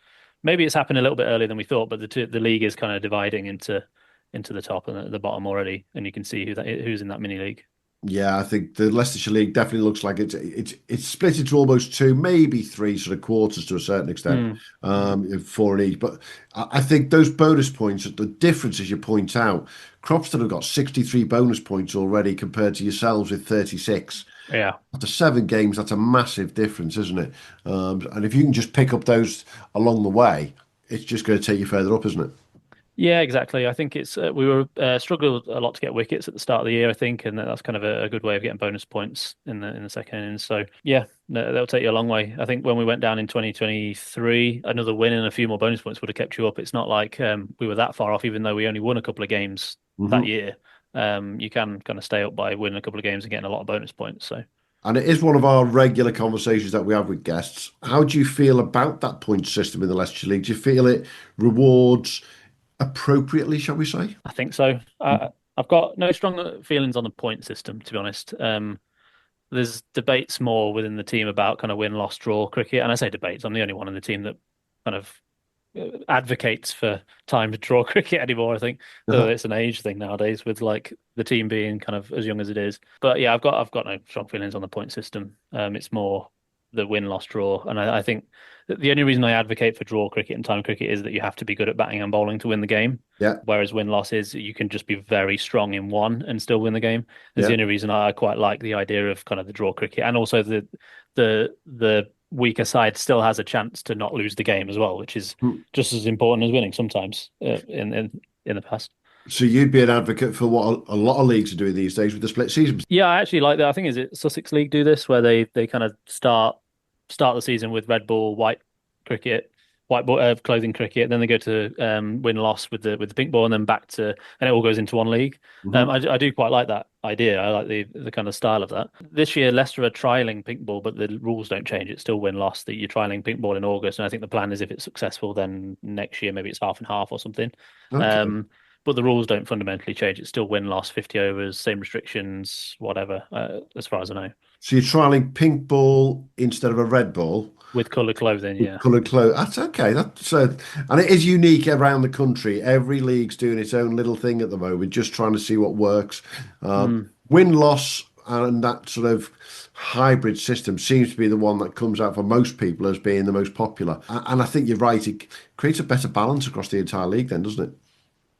happened a little bit earlier than we thought, but the league is kind of dividing into the top and the bottom already, and you can see who's in that mini league. Yeah, I think the Leicestershire League definitely looks like it's split into almost 2, maybe 3 sort of quarters to a certain extent, 4 in each. But I think those bonus points, the difference, as you point out, Cropston have got 63 bonus points already compared to yourselves with 36. Yeah. After 7 games, that's a massive difference, isn't it? And if you can just pick up those along the way, it's just going to take you further up, isn't it? Yeah, exactly. I think it's we were struggled a lot to get wickets at the start of the year, I think, and that's kind of a good way of getting bonus points in the second innings. So yeah, no, that'll take you a long way. I think when we went down in 2023, another win and a few more bonus points would have kept you up. It's not like we were that far off, even though we only won a couple of games that year. You can kind of stay up by winning a couple of games and getting a lot of bonus points. So. And it is one of our regular conversations that we have with guests. How do you feel about that point system in the Leicestershire League? Do you feel it rewards appropriately, shall we say? I think so. I've got no strong feelings on the point system, to be honest. There's debates more within the team about kind of win, loss, draw cricket. And I say debates, I'm the only one in the team that kind of advocates for time to draw cricket anymore. I think it's an age thing nowadays with like the team being kind of as young as it is. But yeah, I've got no strong feelings on the point system. It's more the win, loss, draw, and I think that the only reason I advocate for draw cricket and time cricket is that you have to be good at batting and bowling to win the game. Yeah. Whereas win loss is you can just be very strong in one and still win the game. That's the only reason I quite like the idea of kind of the draw cricket, and also the weaker side still has a chance to not lose the game as well, which is just as important as winning sometimes in the past. So you'd be an advocate for what a lot of leagues are doing these days with the split seasons? Yeah, I actually like that. I think is it Sussex League do this where they kind of start the season with red ball, white cricket, white ball, clothing cricket. Then they go to win loss with the pink ball, and then back to, and it all goes into one league. I do quite like that idea. I like the kind of style of that. This year, Leicester are trialing pink ball, but the rules don't change. It's still win loss. That you're trialing pink ball in August, and I think the plan is if it's successful, then next year maybe it's half and half or something. Okay. But the rules don't fundamentally change. It's still win loss, 50 overs, same restrictions, whatever, as far as I know. So you're trialing pink ball instead of a red ball? With coloured clothing, yeah. Coloured clothes. That's okay. That's and it is unique around the country. Every league's doing its own little thing at the moment, just trying to see what works. Win loss and that sort of hybrid system seems to be the one that comes out for most people as being the most popular. And I think you're right. It creates a better balance across the entire league, then, doesn't it?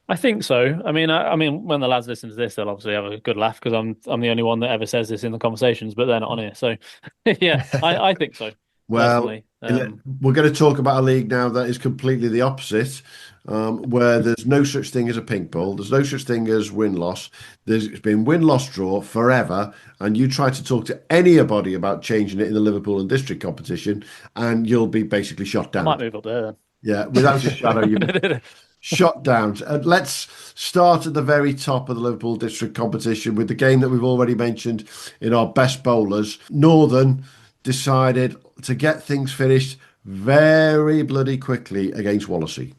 I think so. I mean, when the lads listen to this, they'll obviously have a good laugh because I'm the only one that ever says this in the conversations, but they're not on here. So, yeah, I think so. Well, personally. We're going to talk about a league now that is completely the opposite, where there's no such thing as a pink ball. There's no such thing as win-loss. There's been win-loss draw forever, and you try to talk to anybody about changing it in the Liverpool and district competition, and you'll be basically shot down. I might move up there then. Yeah, without a shadow, you shot down. Let's start at the very top of the Liverpool district competition with the game that we've already mentioned in our best bowlers. Northern decided to get things finished very bloody quickly against Wallasey.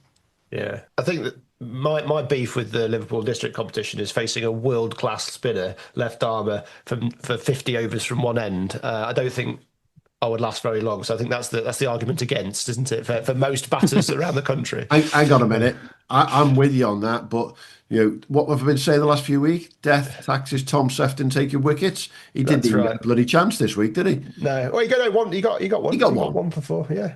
Yeah, I think that my beef with the Liverpool district competition is facing a world-class spinner, left armour, for 50 overs from one end. I don't think I would last very long. So I think that's the argument against, isn't it, for most batters around the country? Hang on a minute. I'm with you on that, but what have I been saying the last few weeks? Death taxes Tom Sefton taking wickets. He didn't even get a bloody chance this week, did he? No. Well, you got one. You got one. He got one. One for four. Yeah.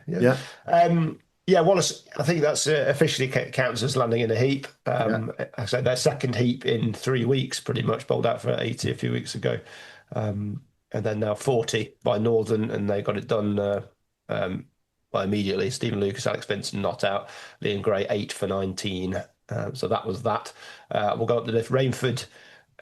Yeah, Wallace, I think that's officially counts as landing in a heap. I said their second heap in 3 weeks, pretty much, bowled out for 80 a few weeks ago. And then now 40 by Northern, and they got it done immediately. Stephen Lucas, Alex Vincent not out. Liam Gray 8 for 19. So that was that. We'll go up the list. Rainford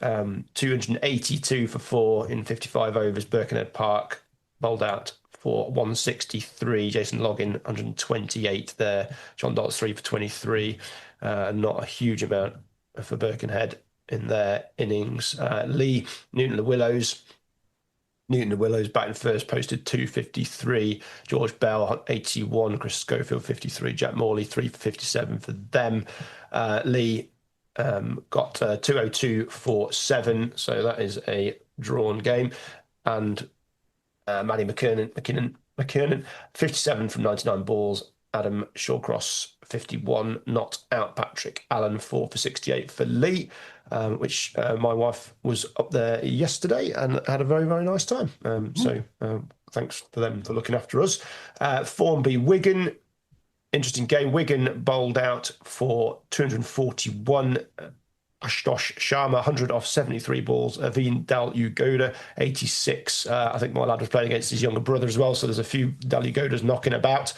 282 for 4 in 55 overs. Birkenhead Park bowled out for 163. Jason Loggin 128 there. John Dotts 3 for 23. Not a huge amount for Birkenhead in their innings. Lee Newton the Willows batting first, posted 253. George Bell 81. Chris Schofield 53. Jack Morley 3 for 57 for them. Lee got 202 for 7, so that is a drawn game. And Matty McKinnon 57 from 99 balls. Adam Shawcross 51 not out. Patrick Allen 4 for 68 for Lee, which my wife was up there yesterday and had a very, very nice time. So thanks for them for looking after us. Formby Wigan, interesting game. Wigan bowled out for 241 Ashutosh Sharma, 100 off 73 balls. Aveen Dal Ugoda, 86. I think my lad was playing against his younger brother as well, so there's a few Dal Ugodas knocking about.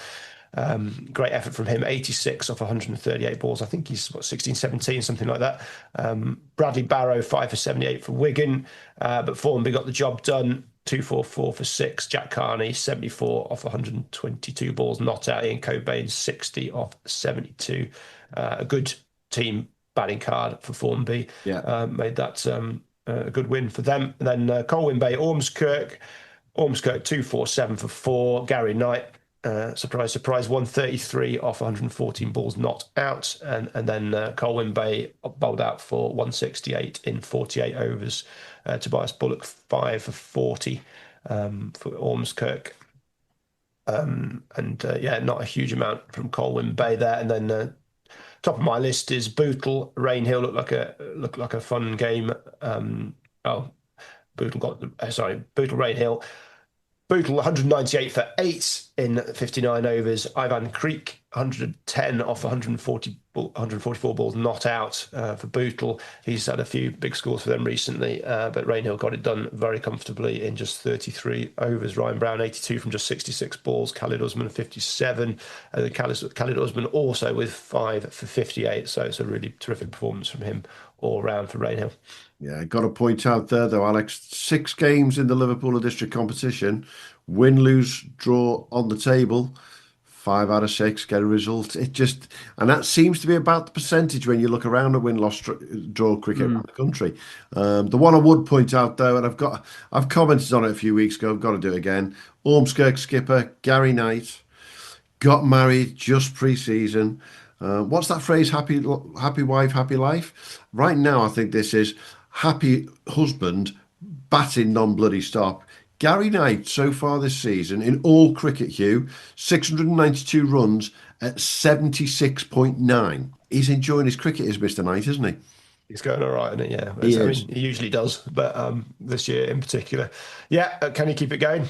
Great effort from him, 86 off 138 balls. I think he's 16, 17, something like that. Bradley Barrow, 5 for 78 for Wigan, but Formby got the job done. 244 for 6. Jack Carney, 74 off 122 balls, not out. Ian Cobain, 60 off 72. A good team batting card for Formby. Made that a good win for them. And then Colwyn Bay, Ormskirk, 247 for 4. Gary Knight, surprise, surprise, 133 off 114 balls, not out. And then Colwyn Bay bowled out for 168 in 48 overs. Tobias Bullock, 5 for 40 for Ormskirk. Not a huge amount from Colwyn Bay there. And then top of my list is Bootle. Rainhill looked like a fun game. Bootle Rainhill. Bootle 198 for 8 in 59 overs. Ivan Cric 110 off 144 balls, not out for Bootle. He's had a few big scores for them recently, but Rainhill got it done very comfortably in just 33 overs. Ryan Brown 82 from just 66 balls. Khalid Usman 57. Khalid Usman also with 5 for 58. So it's a really terrific performance from him all round for Rainhill. Yeah, got to point out there though, Alex, 6 games in the Liverpool district competition, win, lose, draw on the table, 5 out of 6 get a result. And that seems to be about the percentage when you look around at win, loss, draw cricket around the country. The one I would point out though, and I've commented on it a few weeks ago, I've got to do it again. Ormskirk skipper Gary Knight got married just pre-season. What's that phrase? Happy wife, happy life. Right now, I think this is happy husband, batting non-bloody stop. Gary Knight, so far this season, in all cricket, Hugh, 692 runs at 76.9. He's enjoying his cricket, is Mr. Knight, isn't he? He's going all right, isn't he? Yeah, he usually does, but this year in particular. Yeah, can he keep it going?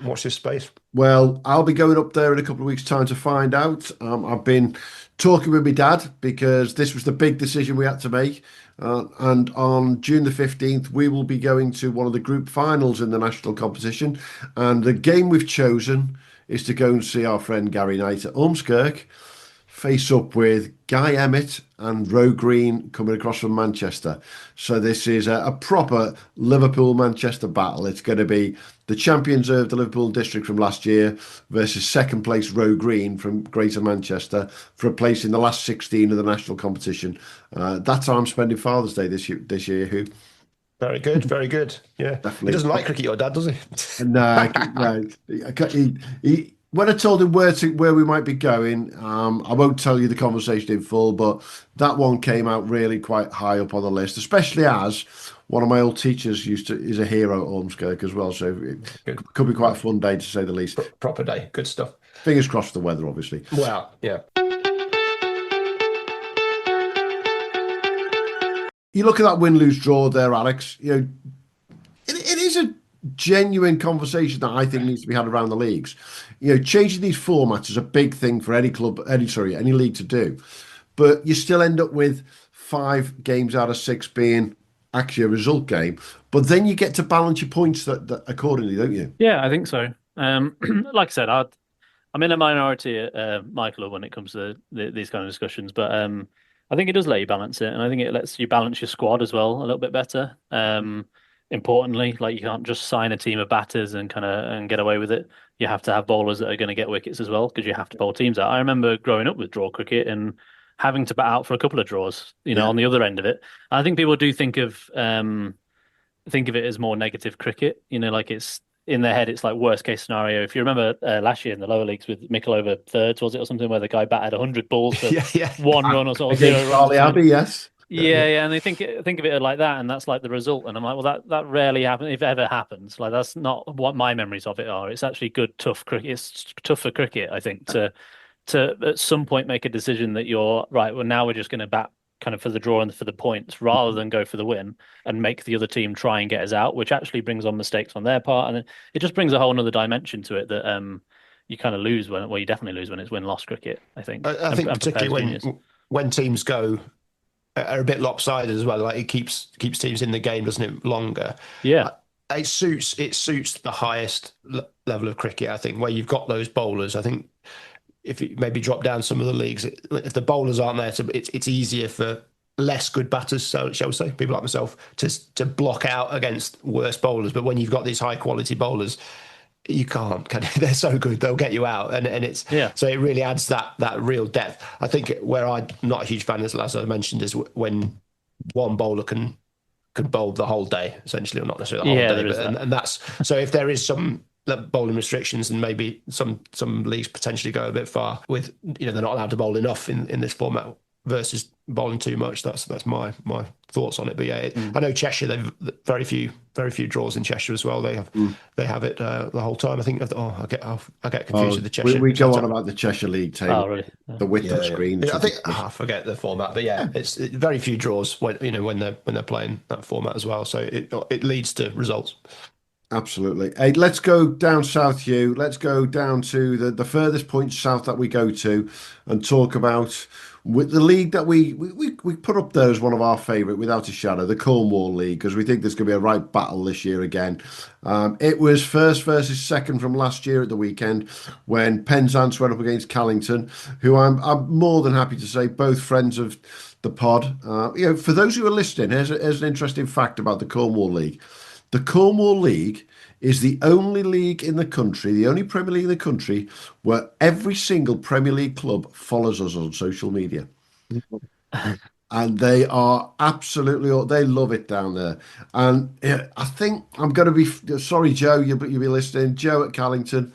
Watch this space. Well, I'll be going up there in a couple of weeks' time to find out. I've been talking with my dad because this was the big decision we had to make. And on June the 15th, we will be going to one of the group finals in the national competition. And the game we've chosen is to go and see our friend Gary Knight at Ormskirk face up with Guy Emmett and Roe Green coming across from Manchester. So this is a proper Liverpool-Manchester battle. It's going to be the champions of the Liverpool district from last year versus second place Roe Green from Greater Manchester for a place in the last 16 of the national competition. That's how I'm spending Father's Day this year, Hugh. Very good, very good. Yeah, definitely. He doesn't like cricket, your dad, does he? No. When I told him where we might be going, I won't tell you the conversation in full, but that one came out really quite high up on the list, especially as one of my old teachers is a hero at Ormskirk as well. So it could be quite a fun day, to say the least. Proper day. Good stuff. Fingers crossed for the weather, obviously. Well, yeah. You look at that win-lose draw there, Alex. It is a genuine conversation that I think needs to be had around the leagues. Changing these formats is a big thing for any league to do, but you still end up with 5 games out of 6 being actually a result game. But then you get to balance your points that accordingly, don't you? Yeah, I think so. Like I said, I'm in a minority at Michael when it comes to these kind of discussions, but I think it does let you balance it, and I think it lets you balance your squad as well a little bit better. Importantly, like, you can't just sign a team of batters and get away with it. You have to have bowlers that are going to get wickets as well, because you have to bowl teams out. I remember growing up with draw cricket and having to bat out for a couple of draws, on the other end of it. I think people do think of it as more negative cricket. Like, it's in their head, it's like worst case scenario. If you remember last year in the lower leagues with Mikel over thirds, was it, or something, where the guy batted 100 balls for 1 run or sort of 0 runs. Abbey, yes. Yeah, and they think of it like that, and that's like the result. And I'm like, well, that rarely happens, if it ever happens. Like, that's not what my memories of it are. It's actually good, tough cricket. It's tough for cricket, I think, to at some point make a decision that you're right. Well, now we're just going to bat kind of for the draw and for the points, rather than go for the win and make the other team try and get us out, which actually brings on mistakes on their part, and it just brings a whole other dimension to it that you kind of lose you definitely lose when it's win-loss cricket. I think. I think particularly when teams go are a bit lopsided as well. Like it keeps teams in the game, doesn't it? Longer. Yeah. It suits the highest level of cricket, I think, where you've got those bowlers. I think if you maybe drop down some of the leagues, if the bowlers aren't there, it's easier for less good batters, so shall we say, people like myself, to block out against worse bowlers. But when you've got these high quality bowlers, you can't. They're so good, they'll get you out, and it's so it really adds that real depth. I think where I'm not a huge fan, as I mentioned, is when one bowler can bowl the whole day, essentially, or not necessarily the whole day, but and that's so if there is some bowling restrictions, and maybe some leagues potentially go a bit far with, they're not allowed to bowl enough in this format versus bowling too much. That's my thoughts on it. But yeah, I know Cheshire, they've very few draws in Cheshire as well. They have it the whole time. I think I get confused with the Cheshire. We go on about the Cheshire League table. Oh, really? The width of screens. I think I forget the format, but it's very few draws when they're playing that format as well. So it leads to results. Absolutely. Hey, let's go down south, Hugh. Let's go down to the furthest point south that we go to and talk about with the league that we put up there as one of our favourite, without a shadow, the Cornwall League, because we think there's going to be a right battle this year again. It was first versus second from last year at the weekend when Penzance went up against Callington, who I'm more than happy to say both friends of the pod. For those who are listening, here's an interesting fact about the Cornwall League. The Cornwall League is the only league in the country, the only Premier League in the country, where every single Premier League club follows us on social media. And they are they love it down there. And I think I'm going to be, sorry, Joe, you'll be listening. Joe at Callington,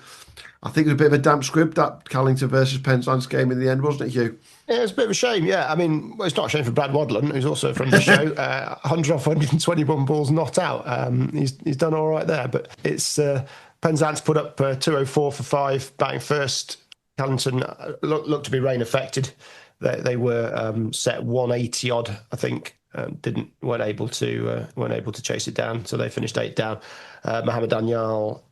I think it was a bit of a damp squib, that Callington versus Penzance game in the end, wasn't it, Hugh? Yeah, it's a bit of a shame, yeah. I mean, it's not a shame for Brad Wadland, who's also from the show. 100 off 121 balls not out. He's done all right there. But it's Penzance put up 204 for 5, batting first. Callington looked to be rain affected. They were set 180 odd, I think. weren't able to chase it down, so they finished 8 down. Mohamed Daniel,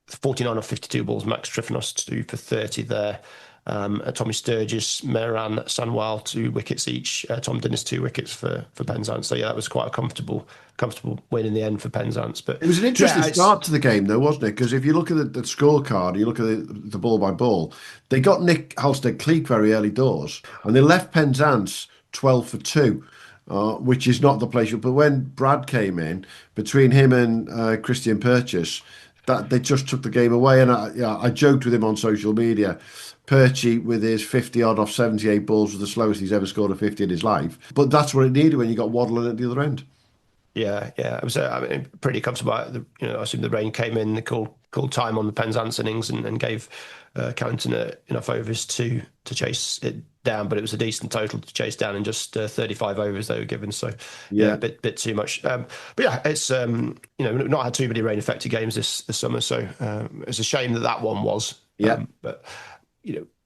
49 of 52 balls. Max Trifonos 2 for 30 there. Tommy Sturgis, Mehran Sanwal 2 wickets each. Tom Dennis 2 wickets for Penzance. So yeah, that was quite a comfortable win in the end for Penzance. But it was an interesting start to the game, though, wasn't it? Because if you look at the scorecard, you look at the ball by ball, they got Nick Halstead-Cleek very early doors, and they left Penzance 12 for 2. Which is not the place. But when Brad came in, between him and Christian Purchase, that they just took the game away. And I joked with him on social media. Perchy, with his 50 odd off 78 balls, was the slowest he's ever scored a 50 in his life. But that's what it needed when you got Waddling at the other end. Yeah. It was pretty comfortable. I assume the rain came in, they called time on the Penzance innings and gave Callington enough overs to chase it down, but it was a decent total to chase down in just 35 overs they were given. So yeah, a bit too much. But yeah, it's not had too many rain affected games this summer, so it's a shame that one was. Yeah, but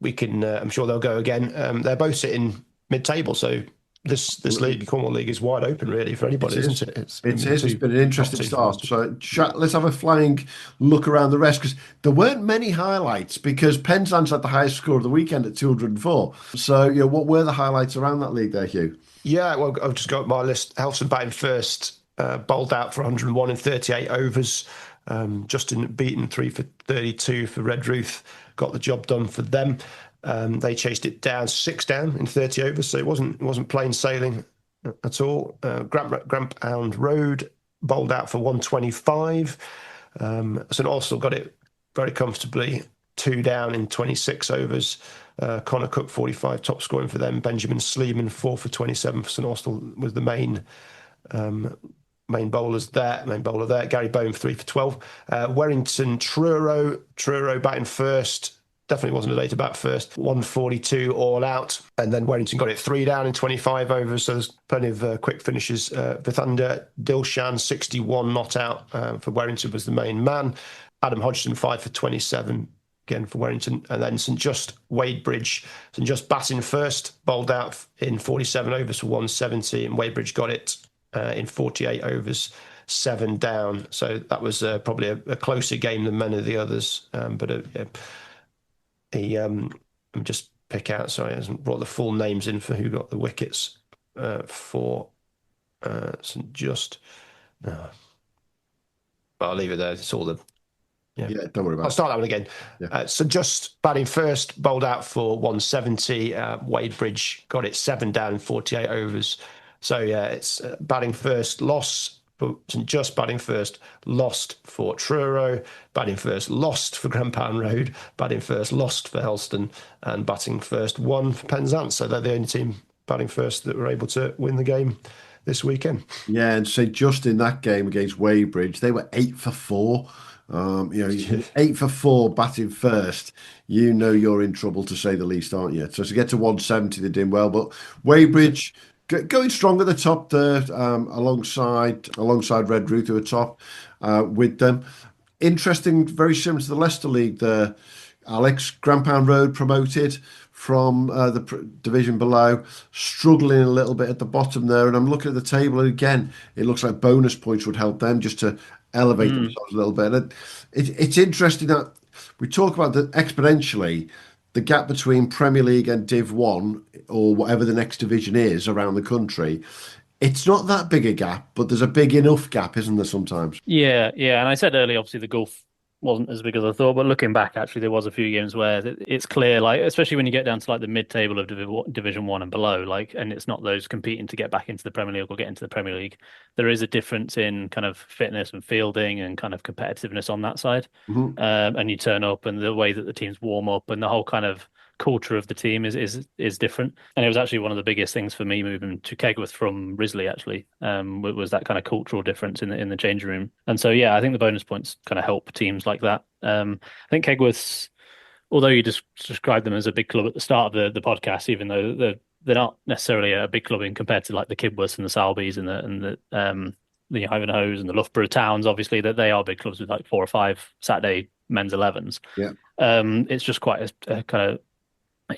we can. I'm sure they'll go again. They're both sitting mid-table, so this league, Cornwall League, is wide open really for anybody, isn't it? It's been an interesting start. So let's have a flying look around the rest, because there weren't many highlights, because Penzance had the highest score of the weekend at 204. So what were the highlights around that league there, Hugh? Yeah, well, I've just got my list. Helson batting first, bowled out for 101 in 38 overs. Justin Beaton 3 for 32 for Redruth, got the job done for them. They chased it down 6 down in 30 overs, so it wasn't plain sailing at all. Grampound Road bowled out for 125. St Austell got it very comfortably, 2 down in 26 overs. Connor Cook 45, top scoring for them. Benjamin Sleeman 4 for 27 for St Austell was the main bowler there. Gary Bone 3 for 12. Werrington Truro batting first. Definitely wasn't a day to bat first. 142 all out. And then Werrington got it 3 down in 25 overs. So there's plenty of quick finishes. Vithander Dilshan, 61 not out for Werrington, was the main man. Adam Hodgson, 5 for 27 again for Werrington. And then St Just Wadebridge. St Just batting first, bowled out in 47 overs for 170. And Wadebridge got it in 48 overs, 7 down. So that was probably a closer game than many of the others. He just pick out. Sorry, I hasn't brought the full names in for who got the wickets. for St Just. I'll leave it there. It's all the. Yeah, don't worry about it. I'll start that one again. Yeah. So just batting first, bowled out for 170. Wadebridge got it 7 down in 48 overs. So yeah, it's batting first, loss for St Just, batting first, lost for Truro, batting first, lost for Grandpound Road, batting first, lost for Helston, and batting first, won for Penzance. So they're the only team batting first that were able to win the game this weekend. Yeah, and so just in that game against Wadebridge, they were 8 for 4. 8 for 4 batting first, you're in trouble to say the least, aren't you? So to get to 170, they're doing well. But Wadebridge going strong at the top there, alongside Red Ruth, who are top with them. Interesting, very similar to the Leicester League there. Alex, Grandpound Road promoted from the division below, struggling a little bit at the bottom there. And I'm looking at the table, and again, it looks like bonus points would help them just to elevate themselves a little bit. And it's interesting that we talk about that exponentially, the gap between Premier League and Div 1, or whatever the next division is around the country. It's not that big a gap, but there's a big enough gap, isn't there, sometimes? Yeah. And I said earlier, obviously, the gulf wasn't as big as I thought, but looking back, actually, there was a few games where it's clear, like, especially when you get down to like the mid-table of Division 1 and below, like, and it's not those competing to get back into the Premier League or get into the Premier League. There is a difference in kind of fitness and fielding and kind of competitiveness on that side. And you turn up, and the way that the teams warm up and the whole kind of culture of the team is different. And it was actually one of the biggest things for me moving to Kegworth from Risley, actually, was that kind of cultural difference in the changing room. And so, yeah, I think the bonus points kind of help teams like that. I think Kegworth's, although you just described them as a big club at the start of the podcast, even though they're not necessarily a big club in compared to like the Kibworths and the Salbys and the Ivanhoes and the Loughborough Towns, obviously, that they are big clubs with like 4 or 5 Saturday men's 11s. Yeah. It's just quite a kind of,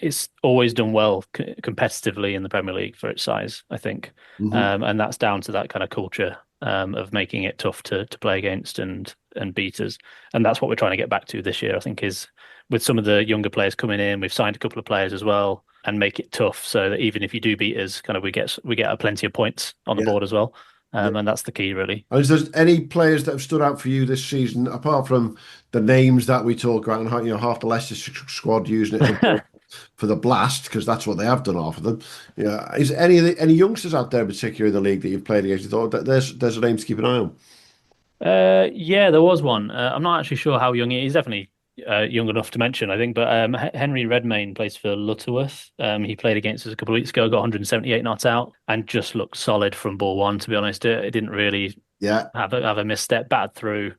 it's always done well competitively in the Premier League for its size, I think. And that's down to that kind of culture of making it tough to play against and beat us. And that's what we're trying to get back to this year, I think, is with some of the younger players coming in. We've signed a couple of players as well, and make it tough so that even if you do beat us, kind of we get plenty of points on the board as well. And that's the key, really. And is there any players that have stood out for you this season, apart from the names that we talk about, and half the Leicester squad using it for the blast, because that's what they have done, half of them? Yeah, is any youngsters out there in particular in the league that you've played against? You thought that there's a name to keep an eye on? Yeah, there was one. I'm not actually sure how young he is. He's definitely young enough to mention, I think. But Henry Redmayne plays for Lutterworth. He played against us a couple of weeks ago, got 178 not out, and just looked solid from ball one. To be honest, it didn't really have a misstep. Batted through.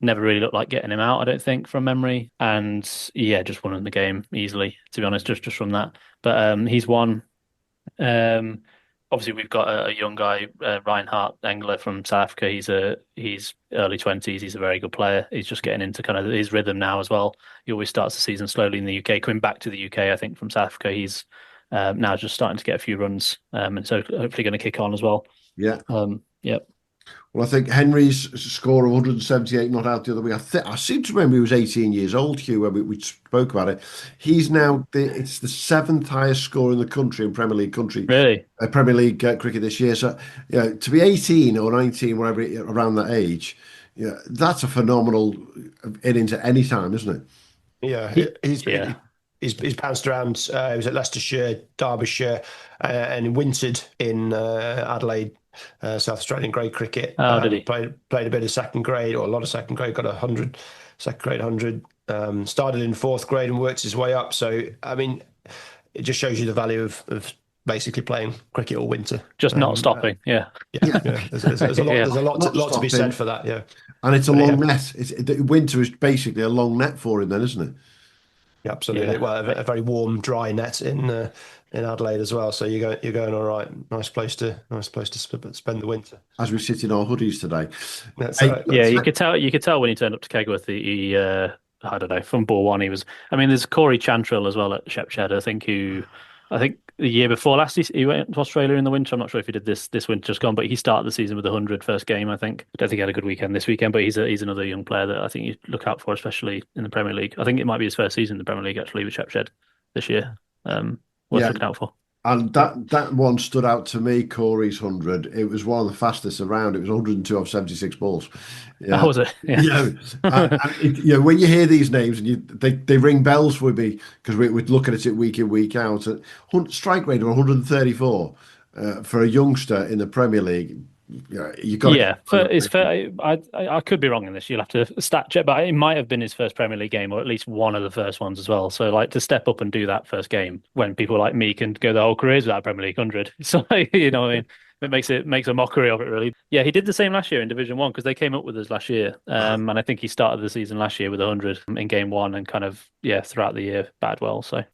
Never really looked like getting him out, I don't think, from memory. And yeah, just won the game easily, to be honest, just from that. But he's won. Obviously, we've got a young guy, Reinhard Engler from South Africa. He's early 20s. He's a very good player. He's just getting into kind of his rhythm now as well. He always starts the season slowly in the UK. Coming back to the UK, I think, from South Africa, he's now just starting to get a few runs. And so hopefully going to kick on as well. Yeah. Yep. Well, I think Henry's score of 178 not out the other week. I seem to remember he was 18 years old, Hugh, when we spoke about it. He's now it's the 7th highest score in the country in Premier League Premier League cricket this year. So, to be 18 or 19, whatever, around that age, that's a phenomenal innings at any time, isn't it? Yeah, he's bounced around. He was at Leicestershire, Derbyshire, and wintered in Adelaide. South Australian grade cricket. Did he? Played a bit of second grade, or a lot of second grade, got 100, second grade 100. Started in 4th grade and worked his way up. So, I mean, it just shows you the value of basically playing cricket all winter. Just not stopping, yeah. There's a lot to be said for that, yeah. And it's a long net. Winter is basically a long net for him then, isn't it? Yeah, absolutely. Yeah. Well, a very warm, dry net in Adelaide as well. So you're going all right. Nice place to spend the winter. As we sit in our hoodies today. That's right. Yeah, you could tell when he turned up to Kegworth. He I don't know, from ball one he was. I mean, there's Corey Chantrill as well at Shepshed. I think the year before last he went to Australia in the winter. I'm not sure if he did this winter just gone, but he started the season with 100 first game, I think. I don't think he had a good weekend this weekend, but he's another young player that I think you look out for, especially in the Premier League. I think it might be his first season in the Premier League actually with Shepshed this year. Worth looking out for. And that one stood out to me, Corey's 100. It was one of the fastest around. It was 102 off 76 balls. Yeah. How was it? Yeah. When you hear these names, and they ring bells with me because we're looking at it week in, week out. Strike rate of 134 for a youngster in the Premier League. You got it's fair. I could be wrong in this. You'll have to stat check, but it might have been his first Premier League game, or at least one of the first ones as well. So, like, to step up and do that first game when people like me can go their whole careers without Premier League 100. So, you know what I mean? It makes a mockery of it, really. Yeah, he did the same last year in Division 1 because they came up with us last year. And I think he started the season last year with 100 in game 1 and kind of, throughout the year, batted well. So.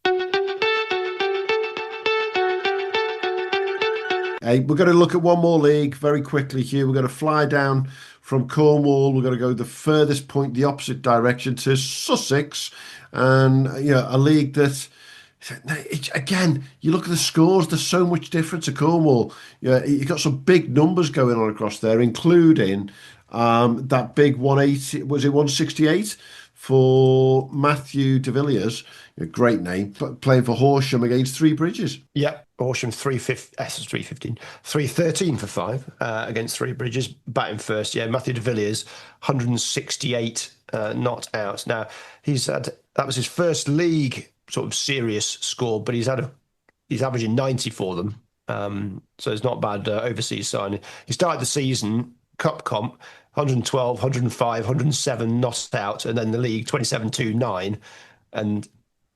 Hey, we're going to look at one more league very quickly, Hugh. We're going to fly down from Cornwall. We're going to go the furthest point, the opposite direction, to Sussex. And, a league that, again, you look at the scores, there's so much difference to Cornwall. You've got some big numbers going on across there, including that big 180, was it 168 for Matthew de Villiers? A great name, playing for Horsham against Three Bridges. Yeah, Horsham 313 for 5 against Three Bridges, batting first. Yeah, Matthew de Villiers, 168 not out. Now, that was his first league sort of serious score, but he's averaging 90 for them. So it's not bad overseas signing. He started the season, Cup comp, 112, 105, 107 not out, and then the league 27-2-9, and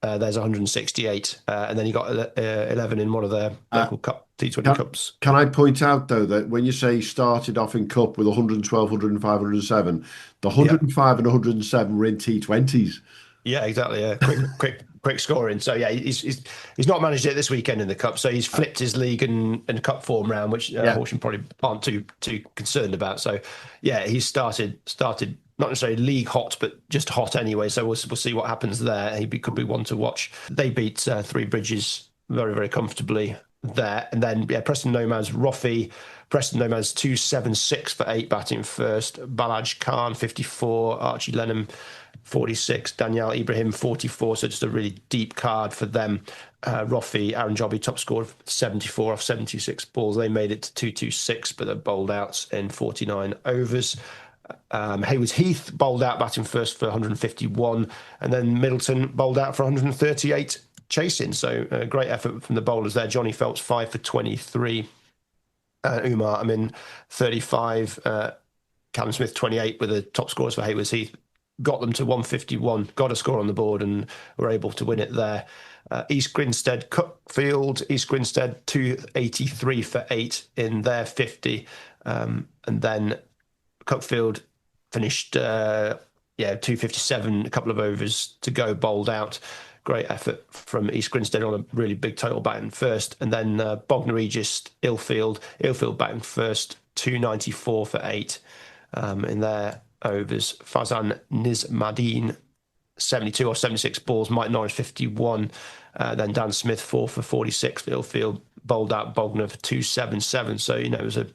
there's 168, and then he got 11 in one of their local cup T20 cups. Can I point out, though, that when you say started off in cup with 112, 105, 107, the 105 and 107 were in T20s. Yeah, exactly. Yeah. Quick scoring. So yeah, he's not managed it this weekend in the cup. So he's flipped his league and cup form round, which Horsham probably aren't too concerned about. So yeah, he's started not necessarily league hot, but just hot anyway. So we'll see what happens there. He could be one to watch. They beat Three Bridges very, very comfortably there. And then Preston Nomads, Roffey. Preston Nomads 276 for 8 batting first. Balaj Khan 54, Archie Lenham 46, Daniel Ibrahim 44. So just a really deep card for them. Roffey, Aaron Jobby top scored 74 off 76 balls. They made it to 226, but they're bowled out in 49 overs. Haywards Heath bowled out batting first for 151, and then Middleton bowled out for 138 chasing. So great effort from the bowlers there. Johnny Phelps 5 for 23. Umar Amin 35. Callum Smith 28 with the top scores for Haywards Heath. Got them to 151, got a score on the board, and were able to win it there. East Grinstead, Cuckfield, East Grinstead 283 for 8 in their 50. And then Cuckfield finished 257, a couple of overs to go, bowled out. Great effort from East Grinstead on a really big total batting first. And then Bognor Regis, Ilfield batting first, 294 for 8 in their overs. Fazan Nizmadeen, 72 or 76 balls. Mike Norris, 51. Then Dan Smith, 4 for 46 for Ilfield. Bowled out Bognor for 277. So, it was a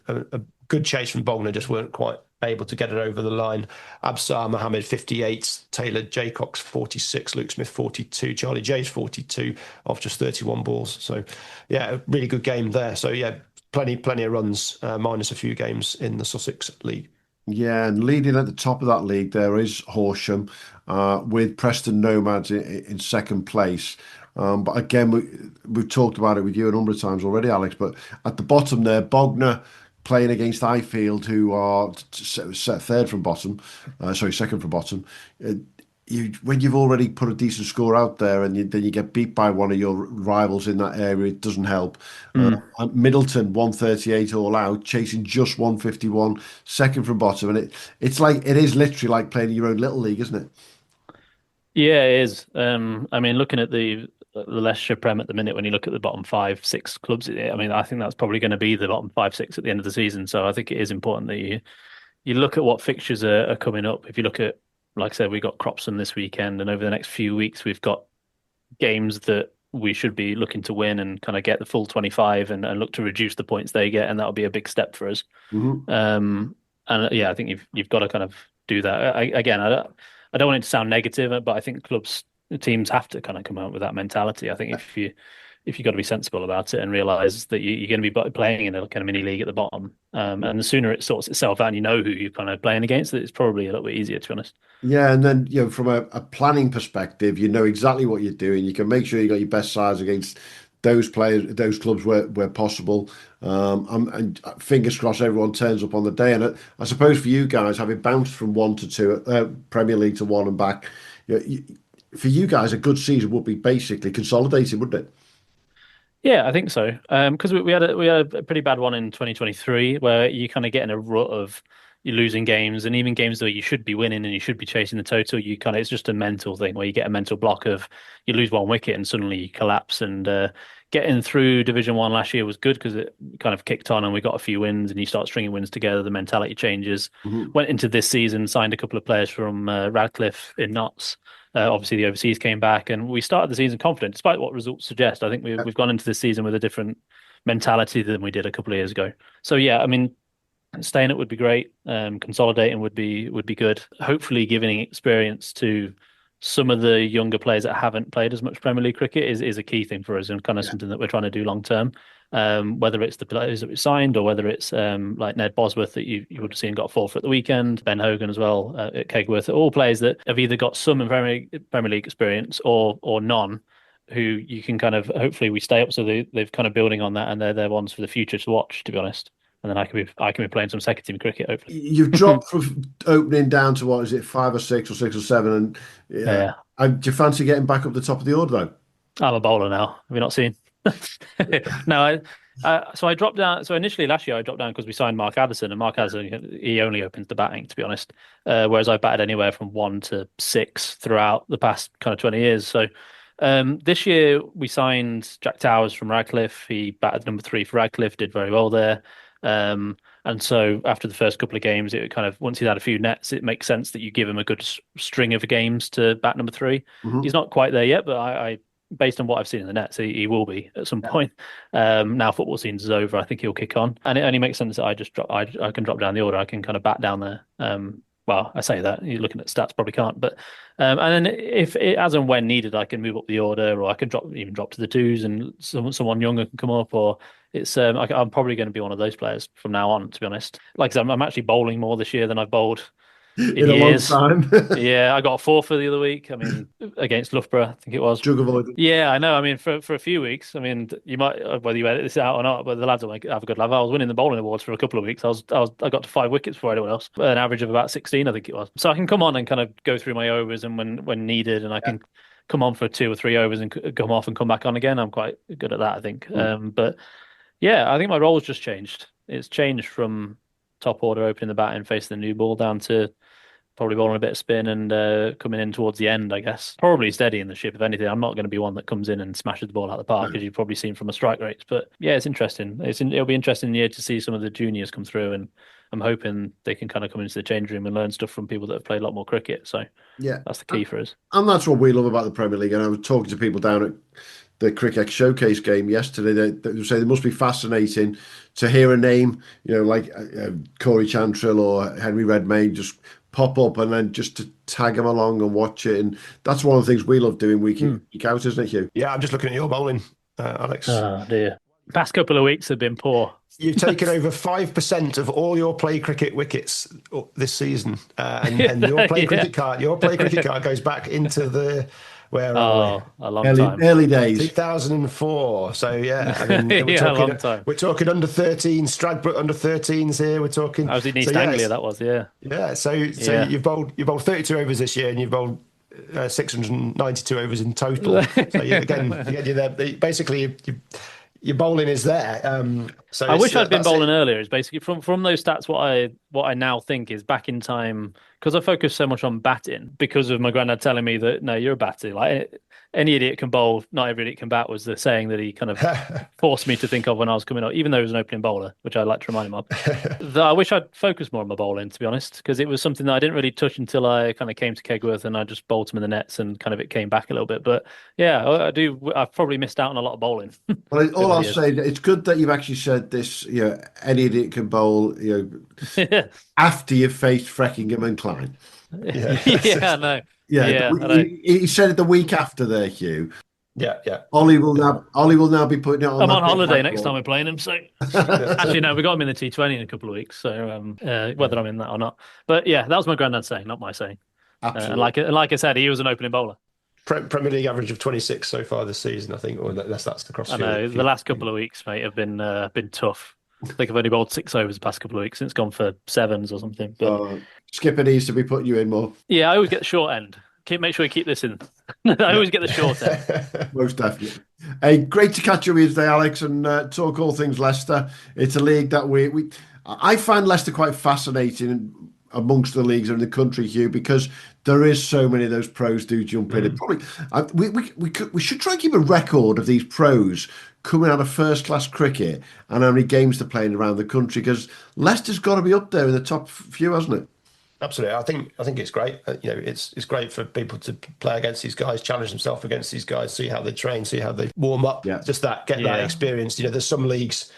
good chase from Bognor, just weren't quite able to get it over the line. Absar Mohammed, 58. Taylor Jaycox, 46. Luke Smith, 42. Charlie Jays, 42 off just 31 balls. So, yeah, a really good game there. So, yeah, plenty of runs, minus a few games in the Sussex League. Yeah, and leading at the top of that league there is Horsham, with Preston Nomads in second place. But again, we've talked about it with you a number of times already, Alex. But at the bottom there, Bognor playing against Highfield, who are set third from bottom. Second from bottom. When you've already put a decent score out there and then you get beat by one of your rivals in that area, it doesn't help. Middleton 138 all out, chasing just 151, second from bottom, and it is literally like playing your own little league, isn't it? Yeah, it is. Looking at the Leicestershire Prem at the minute, when you look at the bottom 5-6 clubs, I think that's probably going to be the bottom 5-6 at the end of the season. So I think it is important that you look at what fixtures are coming up. If you look at, like I said, we got Cropston this weekend, and over the next few weeks, we've got games that we should be looking to win and kind of get the full 25 and look to reduce the points they get, and that'll be a big step for us. Mm-hmm. I think you've got to kind of do that. I don't want it to sound negative, but I think teams have to kind of come out with that mentality. I think if if you've got to be sensible about it and realise that you're going to be playing in a kind of mini league at the bottom, and the sooner it sorts itself out and you know who you're kind of playing against, it's probably a little bit easier, to be honest. Yeah, and then from a planning perspective, you know exactly what you're doing. You can make sure you got your best sides against those players, those clubs where possible. And fingers crossed, everyone turns up on the day. And I suppose for you guys, having bounced from 1 to 2, Premier League to 1 and back, for you guys, a good season would be basically consolidated, wouldn't it? Yeah, I think so. Because we had a pretty bad one in 2023 where you kind of get in a rut of you're losing games, and even games where you should be winning and you should be chasing the total, it's just a mental thing where you get a mental block of you lose one wicket and suddenly you collapse. And getting through Division 1 last year was good because it kind of kicked on and we got a few wins, and you start stringing wins together, the mentality changes. Went into this season, signed a couple of players from Radcliffe in Notts. Obviously, the overseas came back, and we started the season confident, despite what results suggest. I think we've gone into this season with a different mentality than we did a couple of years ago. So yeah, I mean, staying it would be great. Consolidating would be good. Hopefully, giving experience to some of the younger players that haven't played as much Premier League cricket is a key thing for us, and kind of something that we're trying to do long term. Whether it's the players that we signed or whether it's like Ned Bosworth that you would have seen got fourth at the weekend, Ben Hogan as well at Kegworth, all players that have either got some Premier League experience or none, who you can kind of hopefully we stay up so they've kind of building on that, and they're ones for the future to watch, to be honest. And then I can be playing some second team cricket, hopefully. You've dropped from opening down to what is it, 5 or 6 or 6 or 7, and do you fancy getting back up the top of the order though? I'm a bowler now. Have you not seen? No, so I dropped down. So initially last year I dropped down because we signed Mark Addison, and Mark Addison, he only opens the batting, to be honest. Whereas I batted anywhere from 1 to 6 throughout the past kind of 20 years. So this year we signed Jack Towers from Radcliffe. He batted number 3 for Radcliffe, did very well there. And so after the first couple of games, it kind of, once he's had a few nets, it makes sense that you give him a good string of games to bat number 3. He's not quite there yet, but I based on what I've seen in the nets, he will be at some point. Now football season is over, I think he'll kick on, and it only makes sense that I can drop down the order. I can kind of bat down there. Well, I say that, you're looking at stats, probably can't, but and then if it, as and when needed, I can move up the order, or I can drop to the 2s, and someone younger can come up, or it's I'm probably going to be one of those players from now on, to be honest. Like I said, I'm actually bowling more this year than I've bowled in years. A long time. Yeah, I got a 4 for the other week. I mean, against Loughborough, I think it was. Jug avoidance. Yeah, I know. I mean, for a few weeks. I mean, you might, whether you edit this out or not, but the lads will have a good laugh. I was winning the bowling awards for a couple of weeks. I got to 5 wickets before anyone else, an average of about 16, I think it was. So I can come on and kind of go through my overs, and when needed, and I can come on for 2 or 3 overs and come off and come back on again. I'm quite good at that, I think. But yeah, I think my role's just changed. It's changed from top order opening the bat and facing the new ball down to probably bowling a bit of spin and coming in towards the end, I guess. Probably steadying the ship, if anything. I'm not going to be one that comes in and smashes the ball out of the park, as you've probably seen from my strike rates. But yeah, it's interesting. It'll be interesting year to see some of the juniors come through, and I'm hoping they can kind of come into the change room and learn stuff from people that have played a lot more cricket. So yeah, that's the key for us. And that's what we love about the Premier League. And I was talking to people down at the Cric Showcase game yesterday. They say it must be fascinating to hear a name, like Corey Chantrill or Henry Redmayne just pop up, and then just to tag them along and watch it. And that's one of the things we love doing week in, week out, isn't it, Hugh? Yeah, I'm just looking at your bowling, Alex. Oh dear. The past couple of weeks have been poor. You've taken over 5% of all your play cricket wickets this season, and your play cricket card goes back into the a long time, early days, 2004. So yeah, I mean, a long time. We're talking under 13, Stradbroke under 13s here. We're talking. I was in East Anglia. That was So you've bowled 32 overs this year, and you've bowled 692 overs in total. So you're there. Basically, your bowling is there. So I wish I'd been bowling earlier. Is basically from those stats. What I now think is back in time, because I focus so much on batting because of my granddad telling me that no, you're a batter. Like any idiot can bowl, not every idiot can bat, was the saying that he kind of forced me to think of when I was coming up, even though he was an opening bowler, which I like to remind him of. I wish I'd focused more on my bowling, to be honest, because it was something that I didn't really touch until I kind of came to Kegworth, and I just bowled some in the nets, and kind of it came back a little bit. But yeah, I've probably missed out on a lot of bowling. Well, all I'll say, it's good that you've actually said this, any idiot can bowl, after you've faced Freckingham and Klein. Yeah, I know. He said it the week after there, Hugh. Yeah. Ollie will now be putting it on. I'm on holiday next time we're playing him. So actually, no, we got him in the T20 in a couple of weeks. So whether I'm in that or not, but yeah, that was my granddad saying, not my saying. Absolutely. Like I said, he was an opening bowler. Premier League average of 26 so far this season, I think, or unless that's the cross. I know the last couple of weeks, mate, have been tough. I think I've only bowled 6 overs the past couple of weeks, and it's gone for 7s or something. But Skipper needs to be putting you in more. Yeah, I always get the short end. Make sure you keep this in. I always get the short end. Most definitely. Hey, great to catch you with today, Alex, and talk all things Leicester. It's a league that I find Leicester quite fascinating amongst the leagues in the country, Hugh, because there is so many of those pros do jump in. Probably we should try and keep a record of these pros coming out of first class cricket and how many games they're playing around the country, because Leicester's got to be up there in the top few, hasn't it? Absolutely, I think it's great. It's great for people to play against these guys, challenge themselves against these guys, see how they train, see how they warm up. Yeah. Just that experience. There's some leagues,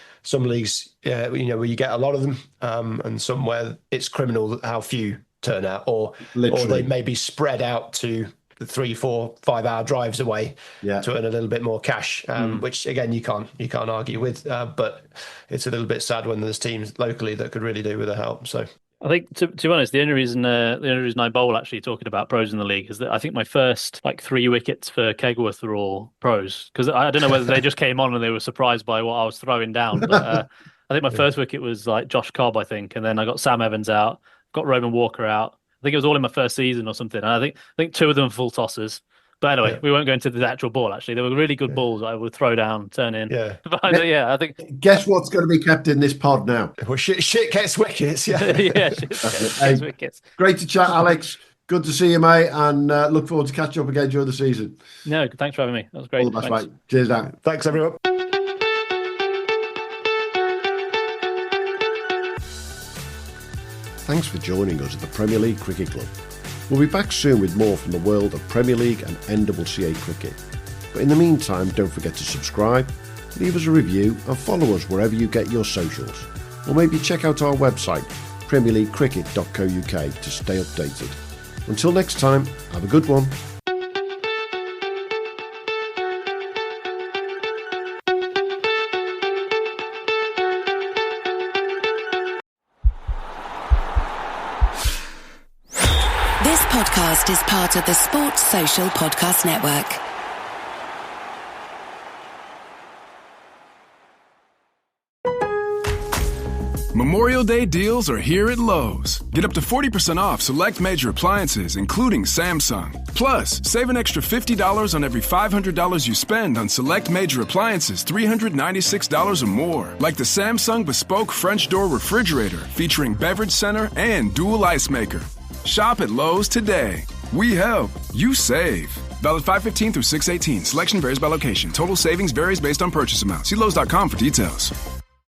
where you get a lot of them, and some where it's criminal how few turn out, or they may be spread out to 3, 4, 5 hour drives away to earn a little bit more cash, which again you can't argue with. But it's a little bit sad when there's teams locally that could really do with the help. So. I think, to be honest, the only reason I bowl, actually talking about pros in the league, is that I think my first 3 wickets for Kegworth were all pros, because I don't know whether they just came on and they were surprised by what I was throwing down. But I think my first wicket was Josh Cobb, I think, and then I got Sam Evans out, got Roman Walker out. I think it was all in my first season or something. And I think 2 of them full tossers. But anyway, we won't go into the actual ball, actually. They were really good balls I would throw down, turn in. Yeah. But I think... Guess what's going to be kept in this pod now? Well, shit gets wickets, yeah. Shit gets wickets. Great to chat, Alex. Good to see you, mate, and look forward to catching up again during the season. No, thanks for having me. That was great. All the best, mate. Cheers, Dan. Thanks, everyone. Thanks for joining us at the Premier League Cricket Club. We'll be back soon with more from the world of Premier League and NCCA cricket. But in the meantime, don't forget to subscribe, leave us a review and follow us wherever you get your socials. Or maybe check out our website, premierleaguecricket.co.uk, to stay updated. Until next time, have a good one. This podcast is part of the Sports Social Podcast Network. Memorial Day deals are here at Lowe's. Get up to 40% off select major appliances, including Samsung. Plus, save an extra $50 on every $500 you spend on select major appliances $396 or more, like the Samsung Bespoke French Door Refrigerator featuring beverage center and dual ice maker. Shop at Lowe's today. We help. You save. Valid 5/15 through 6/18. Selection varies by location. Total savings varies based on purchase amount. See Lowe's.com for details.